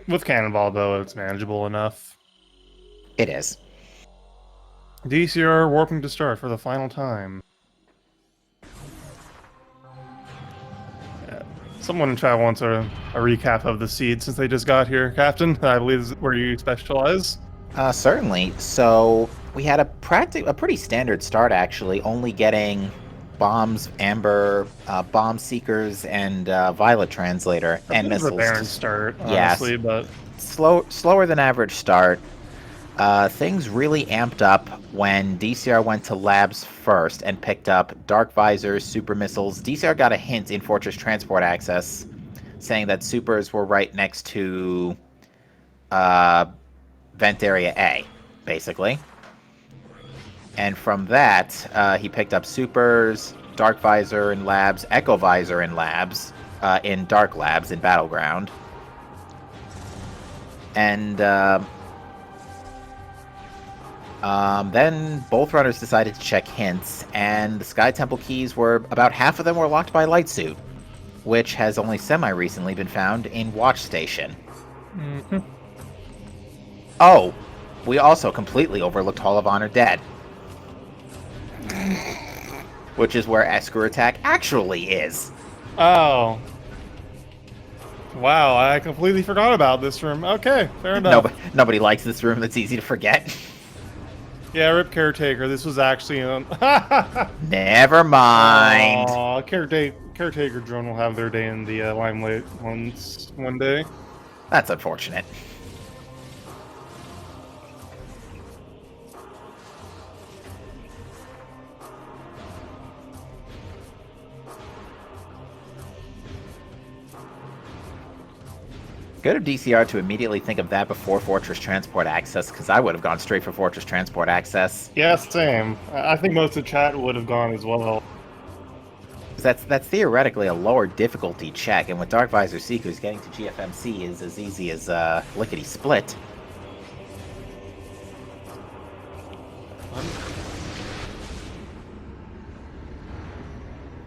With Cannonball, though, it's manageable enough.
It is.
DCR warping to start for the final time. Someone in chat wants a recap of the seed since they just got here, Captain. I believe is where you specialize.
Certainly. So we had a pretty standard start, actually, only getting bombs, amber, bomb seekers, and violet translator and
It was a
missiles.
barren start, honestly,
Yes.
but
Slower than average start. Things really amped up when DCR went to labs first and picked up dark visors, super missiles. DCR got a hint in Fortress Transport Access saying that supers were right next to Vent Area A, basically. And from that, he picked up supers, dark visor in labs, echo visor in labs, in dark labs in Battleground. And then both runners decided to check hints, and the Sky Temple keys were about half of them were locked by Light Suit, which has only semi-recently been found in Watch Station.
Mm-hmm.
Oh, we also completely overlooked Hall of Honor Dead, which is where Escrew Attack actually is.
Oh. Wow, I completely forgot about this room. Okay, fair enough.
Nobody likes this room. That's easy to forget.
Yeah, Rip Caretaker. This was actually
Never mind.
Aw, Caretaker Drone will have their day in the limelight one day.
That's unfortunate. Good of DCR to immediately think of that before Fortress Transport Access, because I would have gone straight for Fortress Transport Access.
Yeah, same. I think most of the chat would have gone as well.
That's theoretically a lower difficulty check, and with Dark Visor Seekers, getting to GFMC is as easy as lickety split.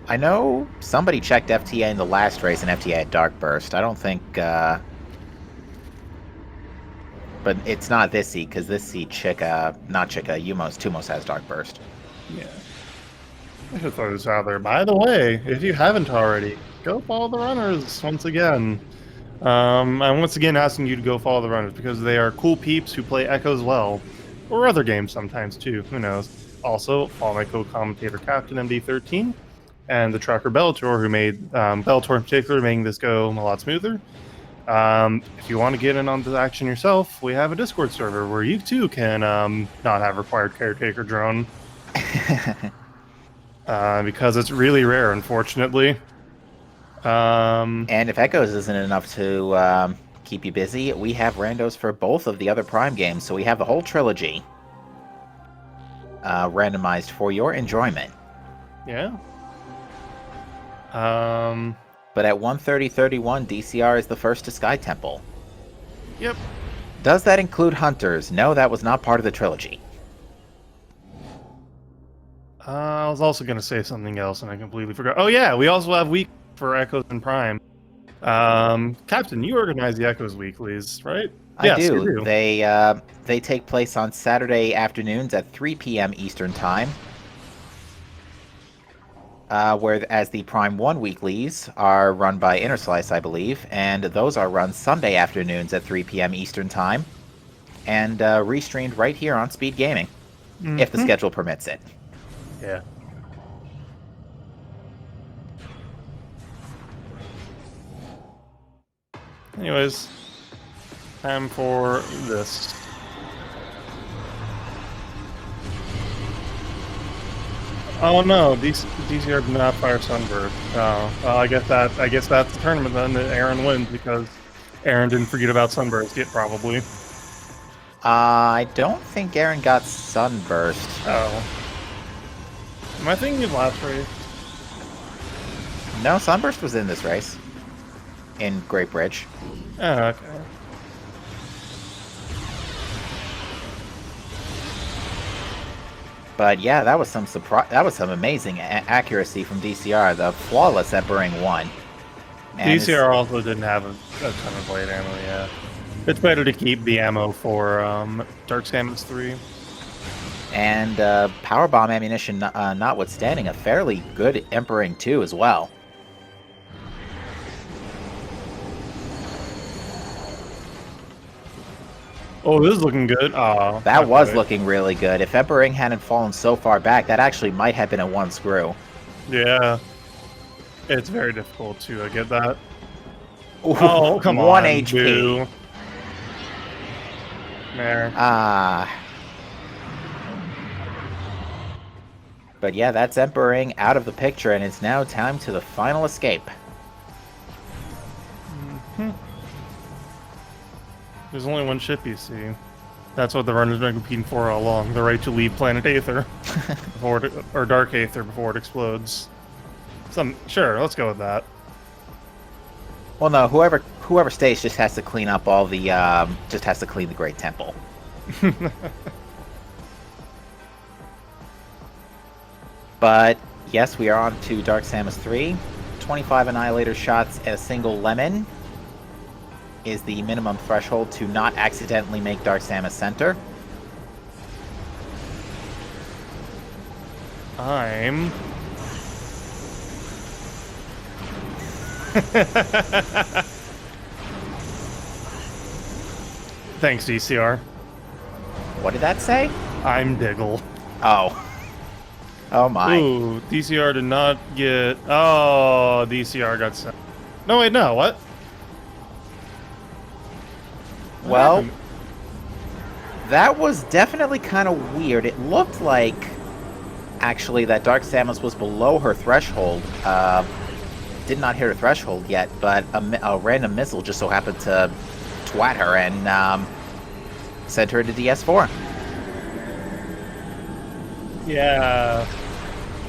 I know somebody checked FTA in the last race, and FTA had Dark Burst. I don't think, but it's not this seed, because this seed, Tumos has Dark Burst.
Yeah. I should throw this out there. By the way, if you haven't already, go follow the runners once again. I'm once again asking you to go follow the runners because they are cool peeps who play Echoes well, or other games sometimes too. Who knows? Also, follow my co-commentator Captain MD13 and the tracker Bellator, who made Bellator in particular, making this go a lot smoother. If you want to get in on the action yourself, we have a Discord server where you too can not have required Caretaker Drone. Because it's really rare, unfortunately.
And if Echoes isn't enough to keep you busy, we have randos for both of the other Prime games, so we have the whole trilogy randomized for your enjoyment.
Yeah.
But at 1:30:31, DCR is the first to Sky Temple.
Yep.
Does that include Hunters? No, that was not part of the trilogy.
I was also going to say something else, and I completely forgot. Oh, yeah, we also have week for Echoes and Prime. Captain, you organize the Echoes weeklies, right?
I do. They take place on Saturday afternoons at 3 p.m. Eastern Time. Whereas the Prime 1 weeklies are run by Inner Slice, I believe, and those are run Sunday afternoons at 3 p.m. Eastern Time, and restreamed right here on SpeedGaming, if the schedule permits it.
Yeah. Anyways, time for this. Oh no, DCR did not fire Sunbird. Oh, well, I guess that's the tournament then that Aaron wins because Aaron didn't forget about Sunburst yet, probably.
I don't think Aaron got Sunburst.
Oh. Am I thinking of last race?
No, Sunburst was in this race. In Great Bridge.
Oh, okay.
But yeah, that was some surprise. That was some amazing accuracy from DCR. The flawless Empering won. And
DCR also didn't have a ton of blade ammo, yeah. It's better to keep the ammo for Dark Samus 3.
And power bomb ammunition notwithstanding, a fairly good Empering 2 as well.
Oh, this is looking good. Oh,
That was looking really good. If Empering hadn't fallen so far back, that actually might have been a one screw.
Yeah. It's very difficult to get that.
Ooh,
Oh, come on.
1 HP.
Boo. There.
But yeah, that's Empering out of the picture, and it's now time to the final escape.
There's only one ship, you see. That's what the runner's been competing for all along. The right to leave planet Aether. Or Dark Aether before it explodes. Sure, let's go with that.
Well, no, whoever stays just has to clean up all the, just has to clean the Great Temple. But, yes, we are on to Dark Samus 3. 25 Annihilator shots at a single lemon is the minimum threshold to not accidentally make Dark Samus center.
I'm... Thanks, DCR.
What did that say?
I'm Diggle.
Oh. Oh my.
Ooh, DCR did not get... Oh, DCR got sent. No, wait, no, what?
Well, that was definitely kind of weird. It looked like, actually, that Dark Samus was below her threshold. Did not hit her threshold yet, but a random missile just so happened to twat her and sent her to DS4.
Yeah.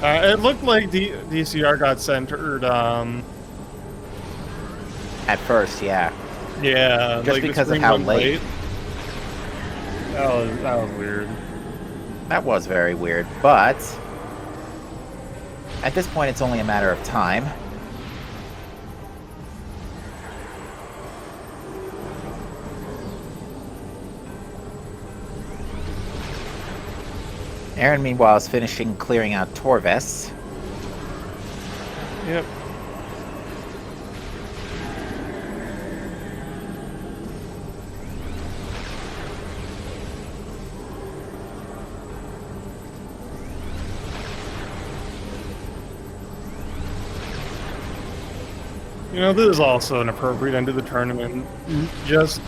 It looked like DCR got centered,
At first, yeah.
Yeah.
Just
like
because of how late.
That was weird.
That was very weird, but at this point it's only a matter of time. Aaron, meanwhile, is finishing clearing out Torves.
Yep. You know, this is also an appropriate end to the tournament. Just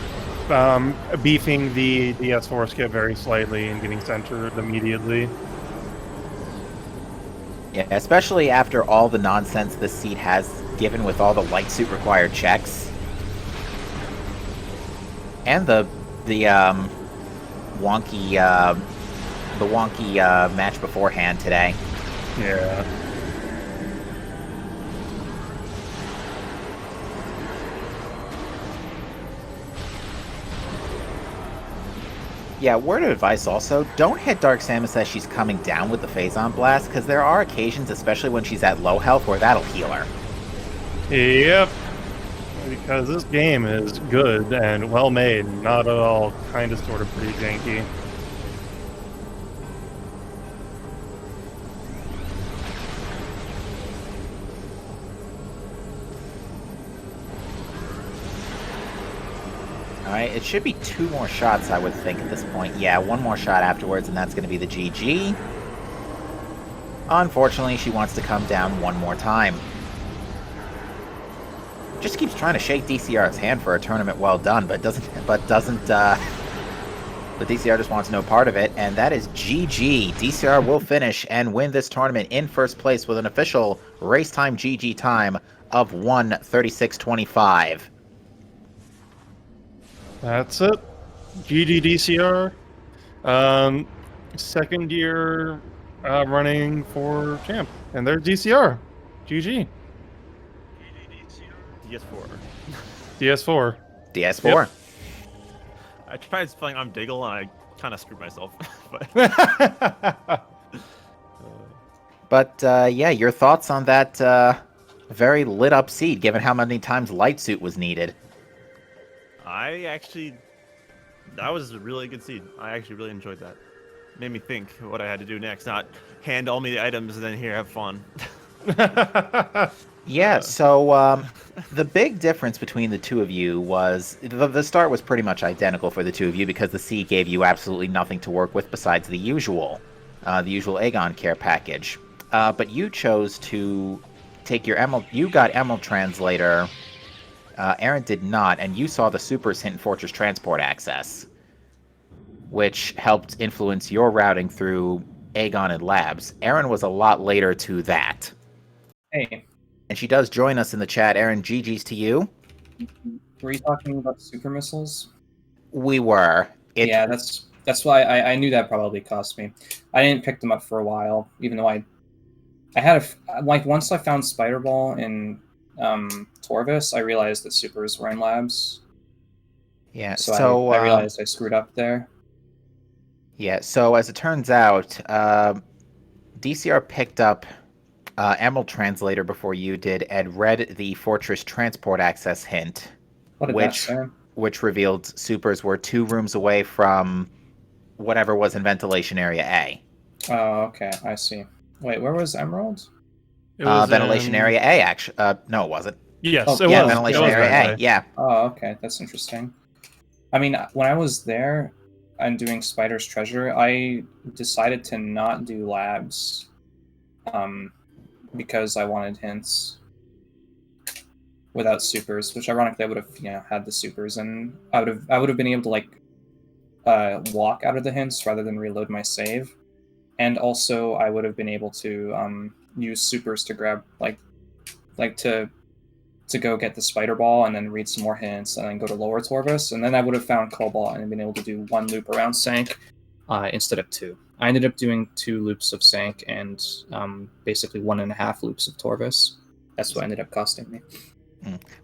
beefing the DS4 skip very slightly and getting centered immediately.
Yeah, especially after all the nonsense this seat has given with all the light suit required checks. And the wonky match beforehand today.
Yeah.
Yeah, word of advice also, don't hit Dark Samus as she's coming down with the Phazon Blast, because there are occasions, especially when she's at low health, where that'll heal her.
Yep. Because this game is good and well made, not at all kind of sort of pretty janky.
Alright, it should be 2 more shots, I would think, at this point. Yeah, 1 more shot afterwards, and that's going to be the GG. Unfortunately, she wants to come down 1 more time. Just keeps trying to shake DCR's hand for a tournament well done, but DCR just wants no part of it, and that is GG. DCR will finish and win this tournament in first place with an official race time GG time of 1:36.25.
That's it. GG DCR. Second year running for champ. And there's DCR. GG.
DS4.
DS4.
DS4.
Yep.
I tried spelling I'm Diggle and I kind of screwed myself. But
But yeah, your thoughts on that very lit up seed, given how many times light suit was needed?
That was a really good seed. I actually really enjoyed that. Made me think what I had to do next, not hand all me the items and then here have fun.
Yeah, so the big difference between the two of you was the start was pretty much identical for the two of you because the seed gave you absolutely nothing to work with besides the usual Aegon care package. But you chose to take your Emerald. You got Emerald Translator. Aaron did not, and you saw the Supers hint Fortress Transport access, which helped influence your routing through Aegon and Labs. Aaron was a lot later to that.
Hey,
And she does join us in the chat. Aaron, GG's to you.
were you talking about super missiles?
We were.
Yeah, that's why I knew that probably cost me. I didn't pick them up for a while, even though I had like once I found Spider Ball in Torvis, I realized that supers were in labs.
Yeah,
So I realized I screwed up there.
Yeah, so as it turns out, DCR picked up Emerald Translator before you did and read the Fortress Transport Access hint,
What did that say?
which revealed supers were 2 rooms away from whatever was in Ventilation Area A.
Oh, okay, I see. Wait, where was Emerald?
It was
Ventilation
in-
Area A, actually. No, it wasn't.
Yes,
Oh,
it
Yeah,
was.
Ventilation
it was
Area
that
A,
way.
yeah.
Oh, okay, that's interesting. I mean, when I was there and doing Spider's Treasure, I decided to not do labs, because I wanted hints without supers. Which ironically, I would have had the supers, and I would have been able to like walk out of the hints rather than reload my save, and also I would have been able to use supers to grab like to go get the spider ball and then read some more hints and then go to lower Torvis, and then I would have found Cobalt and been able to do 1 loop around Sank instead of 2. I ended up doing 2 loops of Sank and basically 1.5 loops of Torvis. That's what ended up costing me.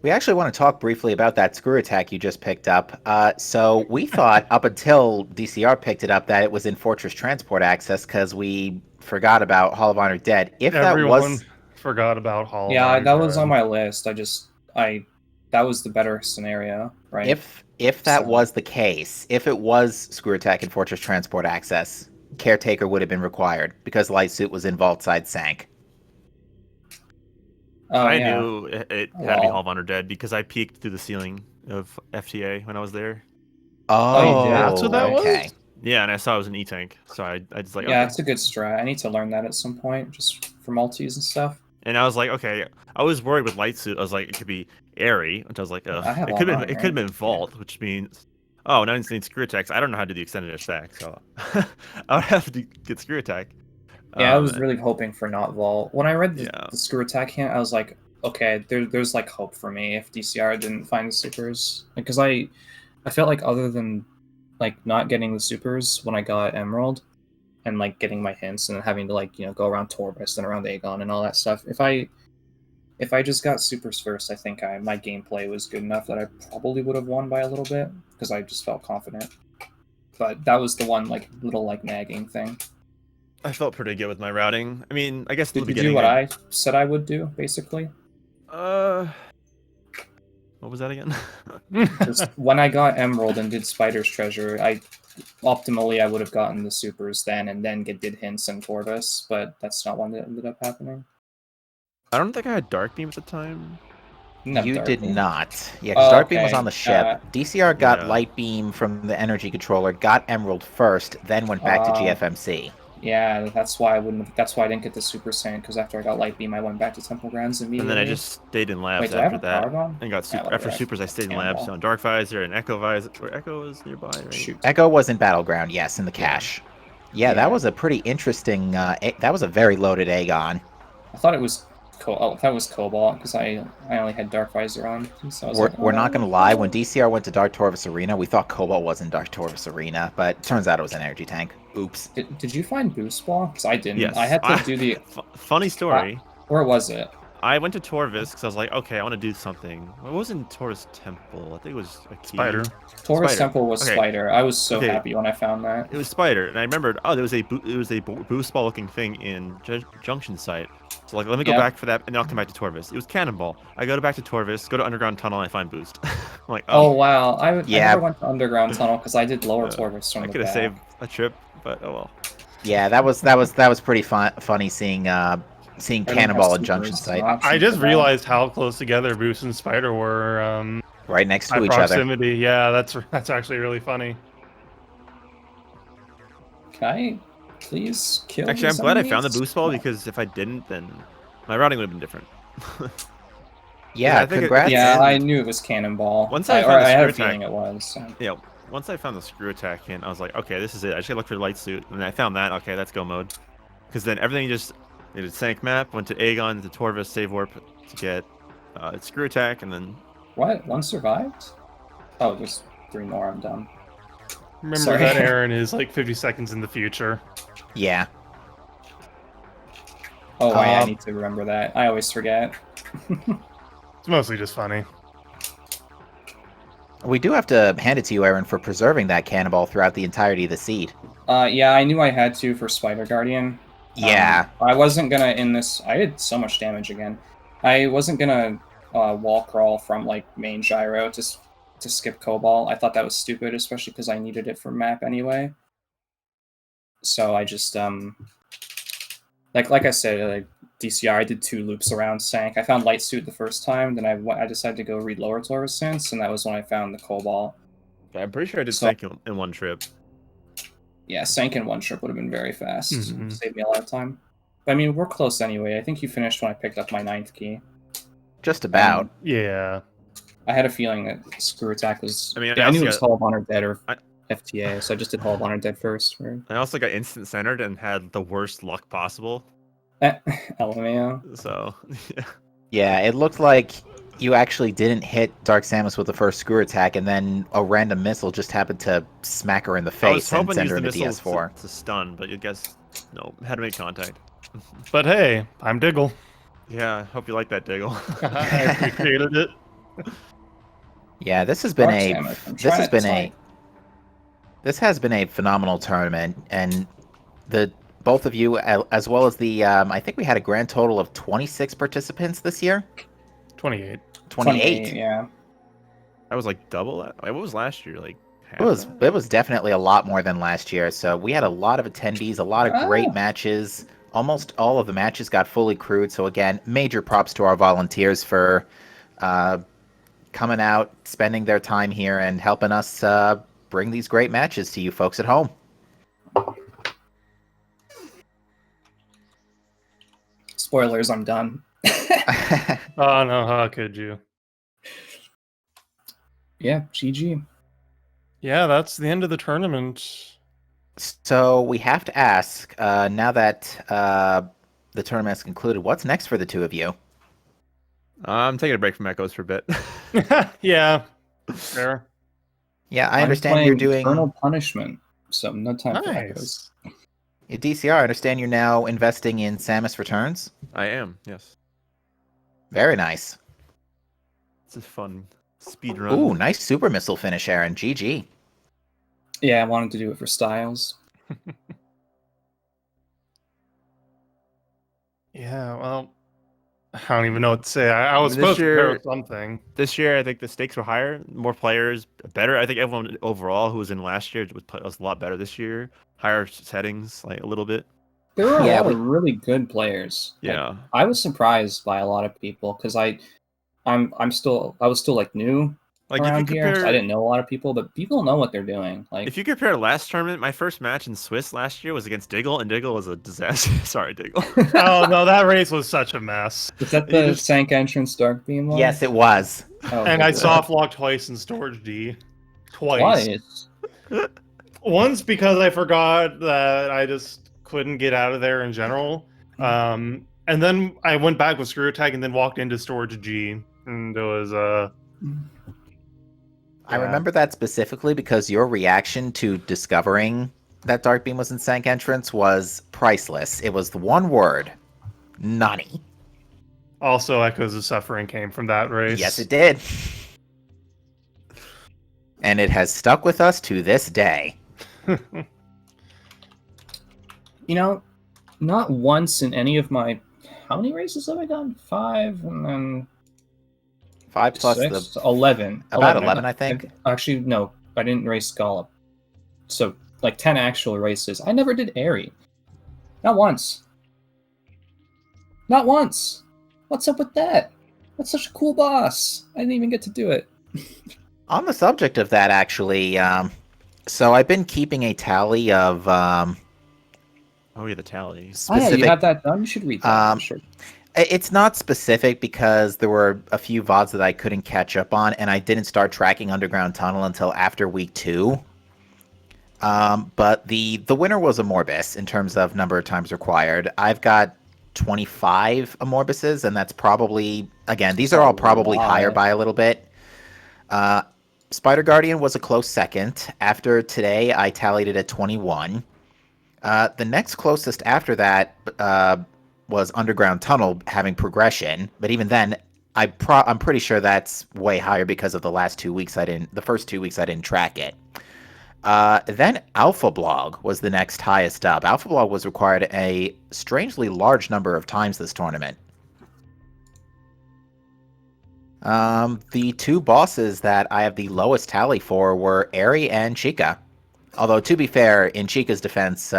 We actually want to talk briefly about that screw attack you just picked up. So we thought up until DCR picked it up that it was in Fortress Transport Access because we forgot about Hall of Honor Dead. If
Everyone
that was...
forgot about Hall.
Yeah, that was on my list. That was the better scenario, right?
If that
So-
was the case, if it was Screw Attack and Fortress Transport Access, Caretaker would have been required because Light Suit was in Vault Side Sank.
Oh,
I
yeah.
knew it had to be
Well.
Hall of Honor Dead because I peeked through the ceiling of FTA when I was there.
Oh, you did?
That's what that was?
okay.
Yeah, and I saw it was an E-Tank, so I just like,
Yeah,
okay.
it's a good strat. I need to learn that at some point, just for multis and stuff.
And I was like, okay. I was worried with Light Suit. I was like, it could be Airy, which I was like, ugh.
I have
It could have
online,
been, it could have
right?
been Vault, which means, oh, now it's Screw Attacks. I don't know how to do the extended attack, so I would have to get Screw Attack.
Yeah, I was really hoping for not Vault. When I read
Yeah.
the screw attack hint, I was like, okay, there's like hope for me if DCR didn't find the supers. Because I felt like other than like not getting the supers when I got Emerald and like getting my hints and then having to like, go around Torvis and around Aegon and all that stuff, if I just got supers first, I think my gameplay was good enough that I probably would have won by a little bit because I just felt confident. But that was the one like little like nagging thing.
I felt pretty good with my routing. I mean, I guess in the
Did you do
beginning.
what I said I would do, basically?
What was that again?
Just when I got Emerald and did Spider's Treasure, optimally I would have gotten the supers then and then did hints and Torvis, but that's not one that ended up happening.
I don't think I had Dark Beam at the time.
You did
Darkbeam.
not. Yeah, because Dark Beam was
okay.
on the ship. DCR got
Yeah.
Light Beam from the energy controller, got Emerald first, then went back to
Oh.
GFMC.
Yeah, that's why That's why I didn't get the Super Saiyan, because after I got Light Beam, I went back to Temple Grounds
And
immediately.
then I just stayed in labs
Wait, do I have
after
a power
that.
bomb?
And got
Yeah,
super
whatever,
after
I
supers. I stayed in
Cannonball.
labs on Dark Visor and Echo Visor. Where Echo was nearby, right?
Shoot.
Echo was in Battleground, yes, in the cache. Yeah, that
Yeah.
was a pretty interesting... that was a very loaded Aegon.
I thought it was that was Cobalt, because I only had Dark Visor on. So I was
We're not going to lie, when
Cobalt.
DCR went to Dark Torvis Arena, we thought Cobalt was in Dark Torvis Arena, but turns out it was an energy tank. Oops.
Did you find Boost Ball? Because I didn't.
Yes.
I had to do the...
Funny story.
Where was it?
I went to Torvis because I was like, okay, I want to do something. It wasn't Torvis Temple. I think it was a key.
Spider.
Taurus
Spider.
Temple was
Okay.
Spider. I was so
Okay.
happy when I found that.
It was Spider, and I remembered. Oh, there was a boost ball looking thing in Junction Site. So like, let me go
Yeah.
back for that, and then I'll come back to Torvis. It was Cannonball. I go back to Torvis, go to Underground Tunnel, and I find Boost. I'm like,
Oh
oh,
wow, I
Yeah.
never went to Underground Tunnel because I did Lower Torvis from
I
the
could have
back.
saved a trip, but oh well.
Yeah, that was pretty funny seeing
I didn't
Cannonball
have
at Junction
supers, so
Site
options
I just
for that.
realized how close together Boost and Spider were.
right next to
By
each other.
proximity. Yeah, that's actually really funny.
Can I please kill
Actually, I'm
these
glad I found the
enemies?
boost ball
No.
because if I didn't, then my routing would have been different.
Yeah,
I think
congrats.
Yeah,
And-
I knew it was Cannonball.
Once I
or
found the
I had a
screw
feeling
attack-
it was. So.
Yeah, once I found the screw attack hint, I was like, okay, this is it. I just gotta look for the light suit, and then I found that. Okay, that's go mode. Because then everything just it did sank map, went to Aegon, to Torvis, save warp to get screw attack, and then
What? One survived? Oh, there's 3 more. I'm done.
Remember
Sorry.
that Aaron is like 50 seconds in the future.
Yeah.
Oh, I
Um,
need to remember that. I always forget.
It's mostly just funny.
We do have to hand it to you, Aaron, for preserving that Cannonball throughout the entirety of the seed.
Yeah, I knew I had to for Spider Guardian.
Yeah.
I wasn't gonna in this. I did so much damage again. I wasn't gonna wall crawl from like main gyro to skip Cobalt. I thought that was stupid, especially because I needed it for map anyway. So I just like I said, like DCR, I did 2 loops around Sank. I found Light Suit the first time, then I decided to go read Lower Taurus since, and that was when I found the Cobalt.
I'm pretty sure I did
So-
sank in one trip.
Yeah, Sank in one trip would have been very fast.
Mhm.
Saved me a lot of time. But I mean, we're close anyway. I think you finished when I picked up my 9th key.
Just about.
Yeah.
I had a feeling that Screw Attack was.
I mean,
I
I
knew
also
it was
got-
Hall of Honor Dead or
I-
FTA, so I just did Hall of Honor Dead first. Right?
I also got instant centered and had the worst luck possible.
LMAO.
So yeah.
Yeah, it looked like you actually didn't hit Dark Samus with the first screw attack, and then a random missile just happened to smack her in the
I was
face and
hoping to
send
use
her
the
into
missile
DS4.
to stun, but you guess no, had to make contact.
But hey, I'm Diggle.
Yeah, I hope you like that, Diggle.
I appreciated it.
Yeah, this has been
Dark
a
Samus, I'm
this has
trying
been
to
a this has been a phenomenal tournament, and the both of you, as well as the I think we had a grand total of 26 participants this year.
28.
28.
Yeah.
That was like double that. What was last year? Like half
It was definitely a lot more than last year. So we had a lot of attendees, a lot of great
Ah.
matches. Almost all of the matches got fully crewed. So again, major props to our volunteers for coming out, spending their time here, and helping us bring these great matches to you folks at home.
Spoilers, I'm done.
Oh no, how could you?
Yeah, GG.
Yeah, that's the end of the tournament.
So we have to ask, now that the tournament is concluded, what's next for the two of you?
I'm taking a break from Echoes for a bit.
Yeah, fair.
Yeah, I
I'm
understand you're
playing
doing
Eternal Punishment, so no time for Echoes.
Nice.
DCR. I understand you're now investing in Samus Returns.
I am, yes.
Very nice.
It's a fun speed run.
Ooh, nice super missile finish, Aaron. GG.
Yeah, I wanted to do it for Styles.
Yeah, well, I don't even know what to say. I was
This
supposed to prepare
year-
with something.
This year, I think the stakes were higher, more players, better. I think everyone overall who was in last year was a lot better this year. Higher settings, like a little bit.
There were a
Yeah,
lot
we-
of really good players. Like,
Yeah.
I was surprised by a lot of people because I was still like new
Like if you
around here.
compare,
So I didn't know a lot of people, but people know what they're doing. Like,
if you compare last tournament, my first match in Swiss last year was against Diggle, and Diggle was a disaster. Sorry, Diggle.
Oh no, that race was such a mess.
is that
you
the
just-
Sank entrance dark beam one?
Yes, it was.
Oh,
And I
good.
soft locked twice in storage D. Twice.
Twice.
Once because I forgot that I just couldn't get out of there in general. And then I went back with screw attack and then walked into storage G. And it was
I
Yeah.
remember that specifically because your reaction to discovering that Dark Beam was in Sank Entrance was priceless. It was the one word, Nani.
Also, Echoes of Suffering came from that race.
Yes, it did. And it has stuck with us to this day.
You know, not once in any of my... How many races have I done? 5, and then
5 plus
6?
the
11.
about 11, I think.
Actually, no, I didn't race Scallop. So, like 10 actual races. I never did Airy. Not once. Not once! What's up with that? That's such a cool boss. I didn't even get to do it.
On the subject of that, actually, so I've been keeping a tally of
Oh, yeah, the tally.
Oh yeah,
specific.
you have that done? You should read that. I'm sure.
It's not specific because there were a few VODs that I couldn't catch up on, and I didn't start tracking Underground Tunnel until after week 2. But the winner was Amorbis in terms of number of times required. I've got 25 Amorbises, and that's probably, again, these are all probably higher by a little bit. Spider Guardian was a close second. After today, I tallied it at 21. The next closest after that was Underground Tunnel having progression, but even then, I'm pretty sure that's way higher because of the last 2 weeks the first 2 weeks I didn't track it. Then Alpha Blog was the next highest up. Alpha Blog was required a strangely large number of times this tournament. The 2 bosses that I have the lowest tally for were Eri and Chica. Although, to be fair, in Chica's defense,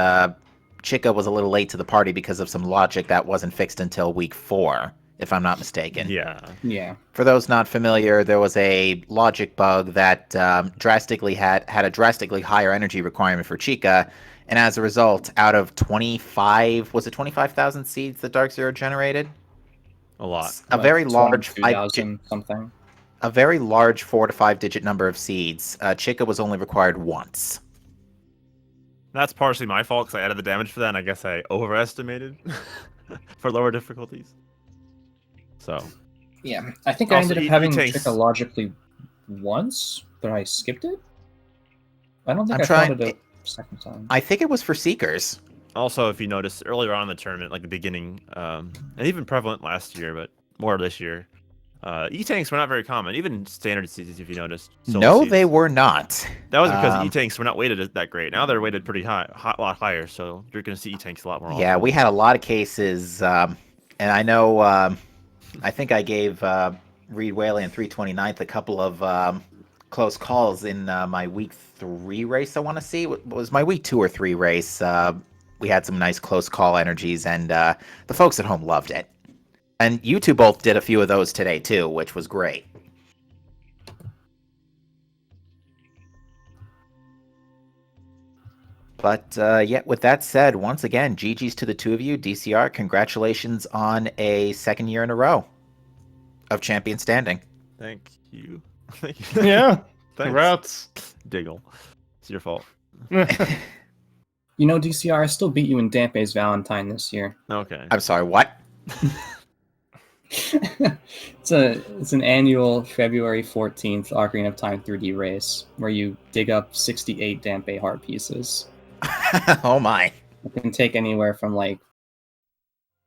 Chica was a little late to the party because of some logic that wasn't fixed until week 4, if I'm not mistaken.
Yeah.
For those not familiar, there was a logic bug that drastically had a drastically higher energy requirement for Chica, and as a result, out of 25,000 seeds that Dark Zero generated?
A lot.
A very large
2,000 something.
A very large 4 to 5 digit number of seeds. Chica was only required once.
That's partially my fault because I added the damage for that, and I guess I overestimated for lower difficulties. So.
Yeah, I think I
Also,
ended up having Chica logically once, but I skipped it. I don't think I found it a second time.
I think it was for Seekers.
Also, if you notice earlier on in the tournament, like the beginning, and even prevalent last year, but more this year, E-tanks were not very common, even standard seeds, if you noticed.
No, they were not.
That was because E-tanks were not weighted that great. Now they're weighted pretty high, a lot higher, so you're going to see E-tanks a lot more often.
Yeah, we had a lot of cases, and I know, I think I gave Reed Whaley and 329th a couple of close calls in my week 3 race, I want to see. It was my week 2 or 3 race. We had some nice close call energies, and the folks at home loved it. And you two both did a few of those today, too, which was great. But, yeah, with that said, once again, GG's to the 2 of you. DCR, congratulations on a 2nd year in a row of champion standing.
Thank you.
Yeah.
Thanks.
Congrats.
Diggle. It's your fault.
You know, DCR, I still beat you in Dampe's Valentine this year.
Okay.
I'm sorry, what?
It's an annual February 14th Ocarina of Time 3D race where you dig up 68 Dampe heart pieces.
Oh my.
It can take anywhere from like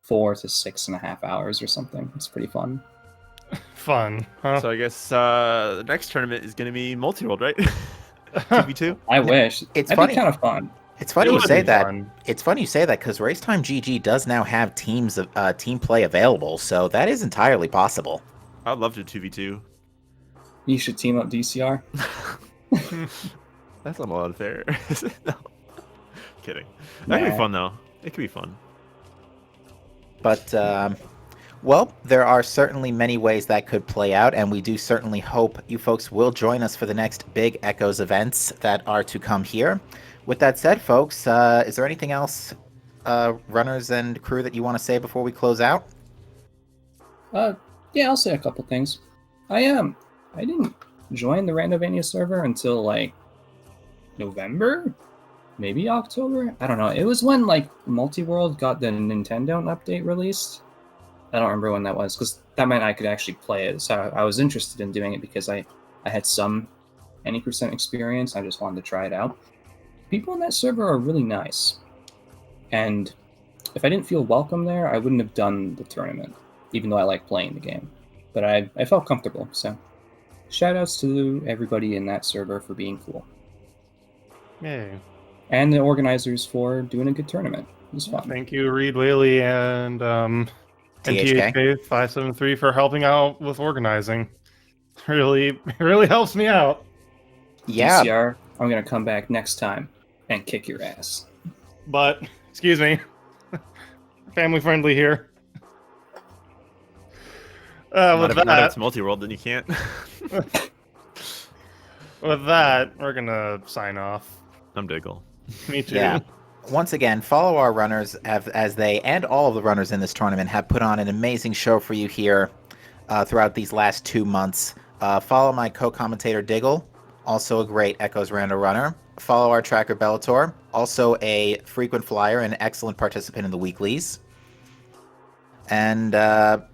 4 to 6.5 hours or something. It's pretty fun.
Fun, huh?
So I guess the next tournament is going to be multi-world, right? 2v2?
I wish.
It's
That'd
funny.
be kind of fun.
It's funny
It
you
would
say
be
that.
fun.
It's funny you say that because Racetime GG does now have team play available, so that is entirely possible.
I'd love to 2v2.
You should team up DCR.
That's not a lot unfair. No. Kidding. That could be fun, though. It could be fun.
But, well, there are certainly many ways that could play out, and we do certainly hope you folks will join us for the next big Echoes events that are to come here. With that said, folks, is there anything else, runners and crew, that you want to say before we close out?
Yeah, I'll say a couple things. I didn't join the Randomizer server until like November, maybe October. I don't know. It was when like Multiworld got the Nintendo update released. I don't remember when that was because that meant I could actually play it. So I was interested in doing it because I had some any percent experience. I just wanted to try it out. People in that server are really nice, and if I didn't feel welcome there, I wouldn't have done the tournament. even though I like playing the game. But I felt comfortable, so shoutouts to everybody in that server for being cool.
Yay.
And the organizers for doing a good tournament. It was fun.
Thank you, Reed Whaley and
THK.
THK573 for helping out with organizing. Really helps me out.
Yeah.
DCR, I'm gonna come back next time and kick your ass.
But, excuse me, family friendly here.
Not if it's multi-world, then you can't.
With that, we're gonna sign off.
I'm Diggle.
Me too.
Yeah. Once again, follow our runners as they and all of the runners in this tournament have put on an amazing show for you here throughout these last 2 months. Follow my co-commentator Diggle, also a great Echoes Rando runner. Follow our tracker Bellator, also a frequent flyer and excellent participant in the weeklies. And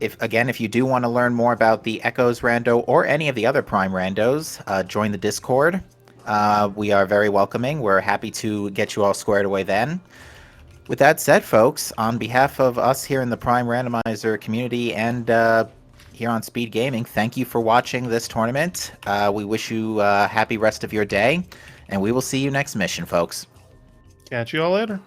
if you do want to learn more about the Echoes Rando or any of the other Prime Randos, join the Discord. We are very welcoming. We're happy to get you all squared away then. With that said, folks, on behalf of us here in the Prime Randomizer community and here on Speed Gaming, thank you for watching this tournament. We wish you a happy rest of your day, and we will see you next mission, folks.
Catch you all later.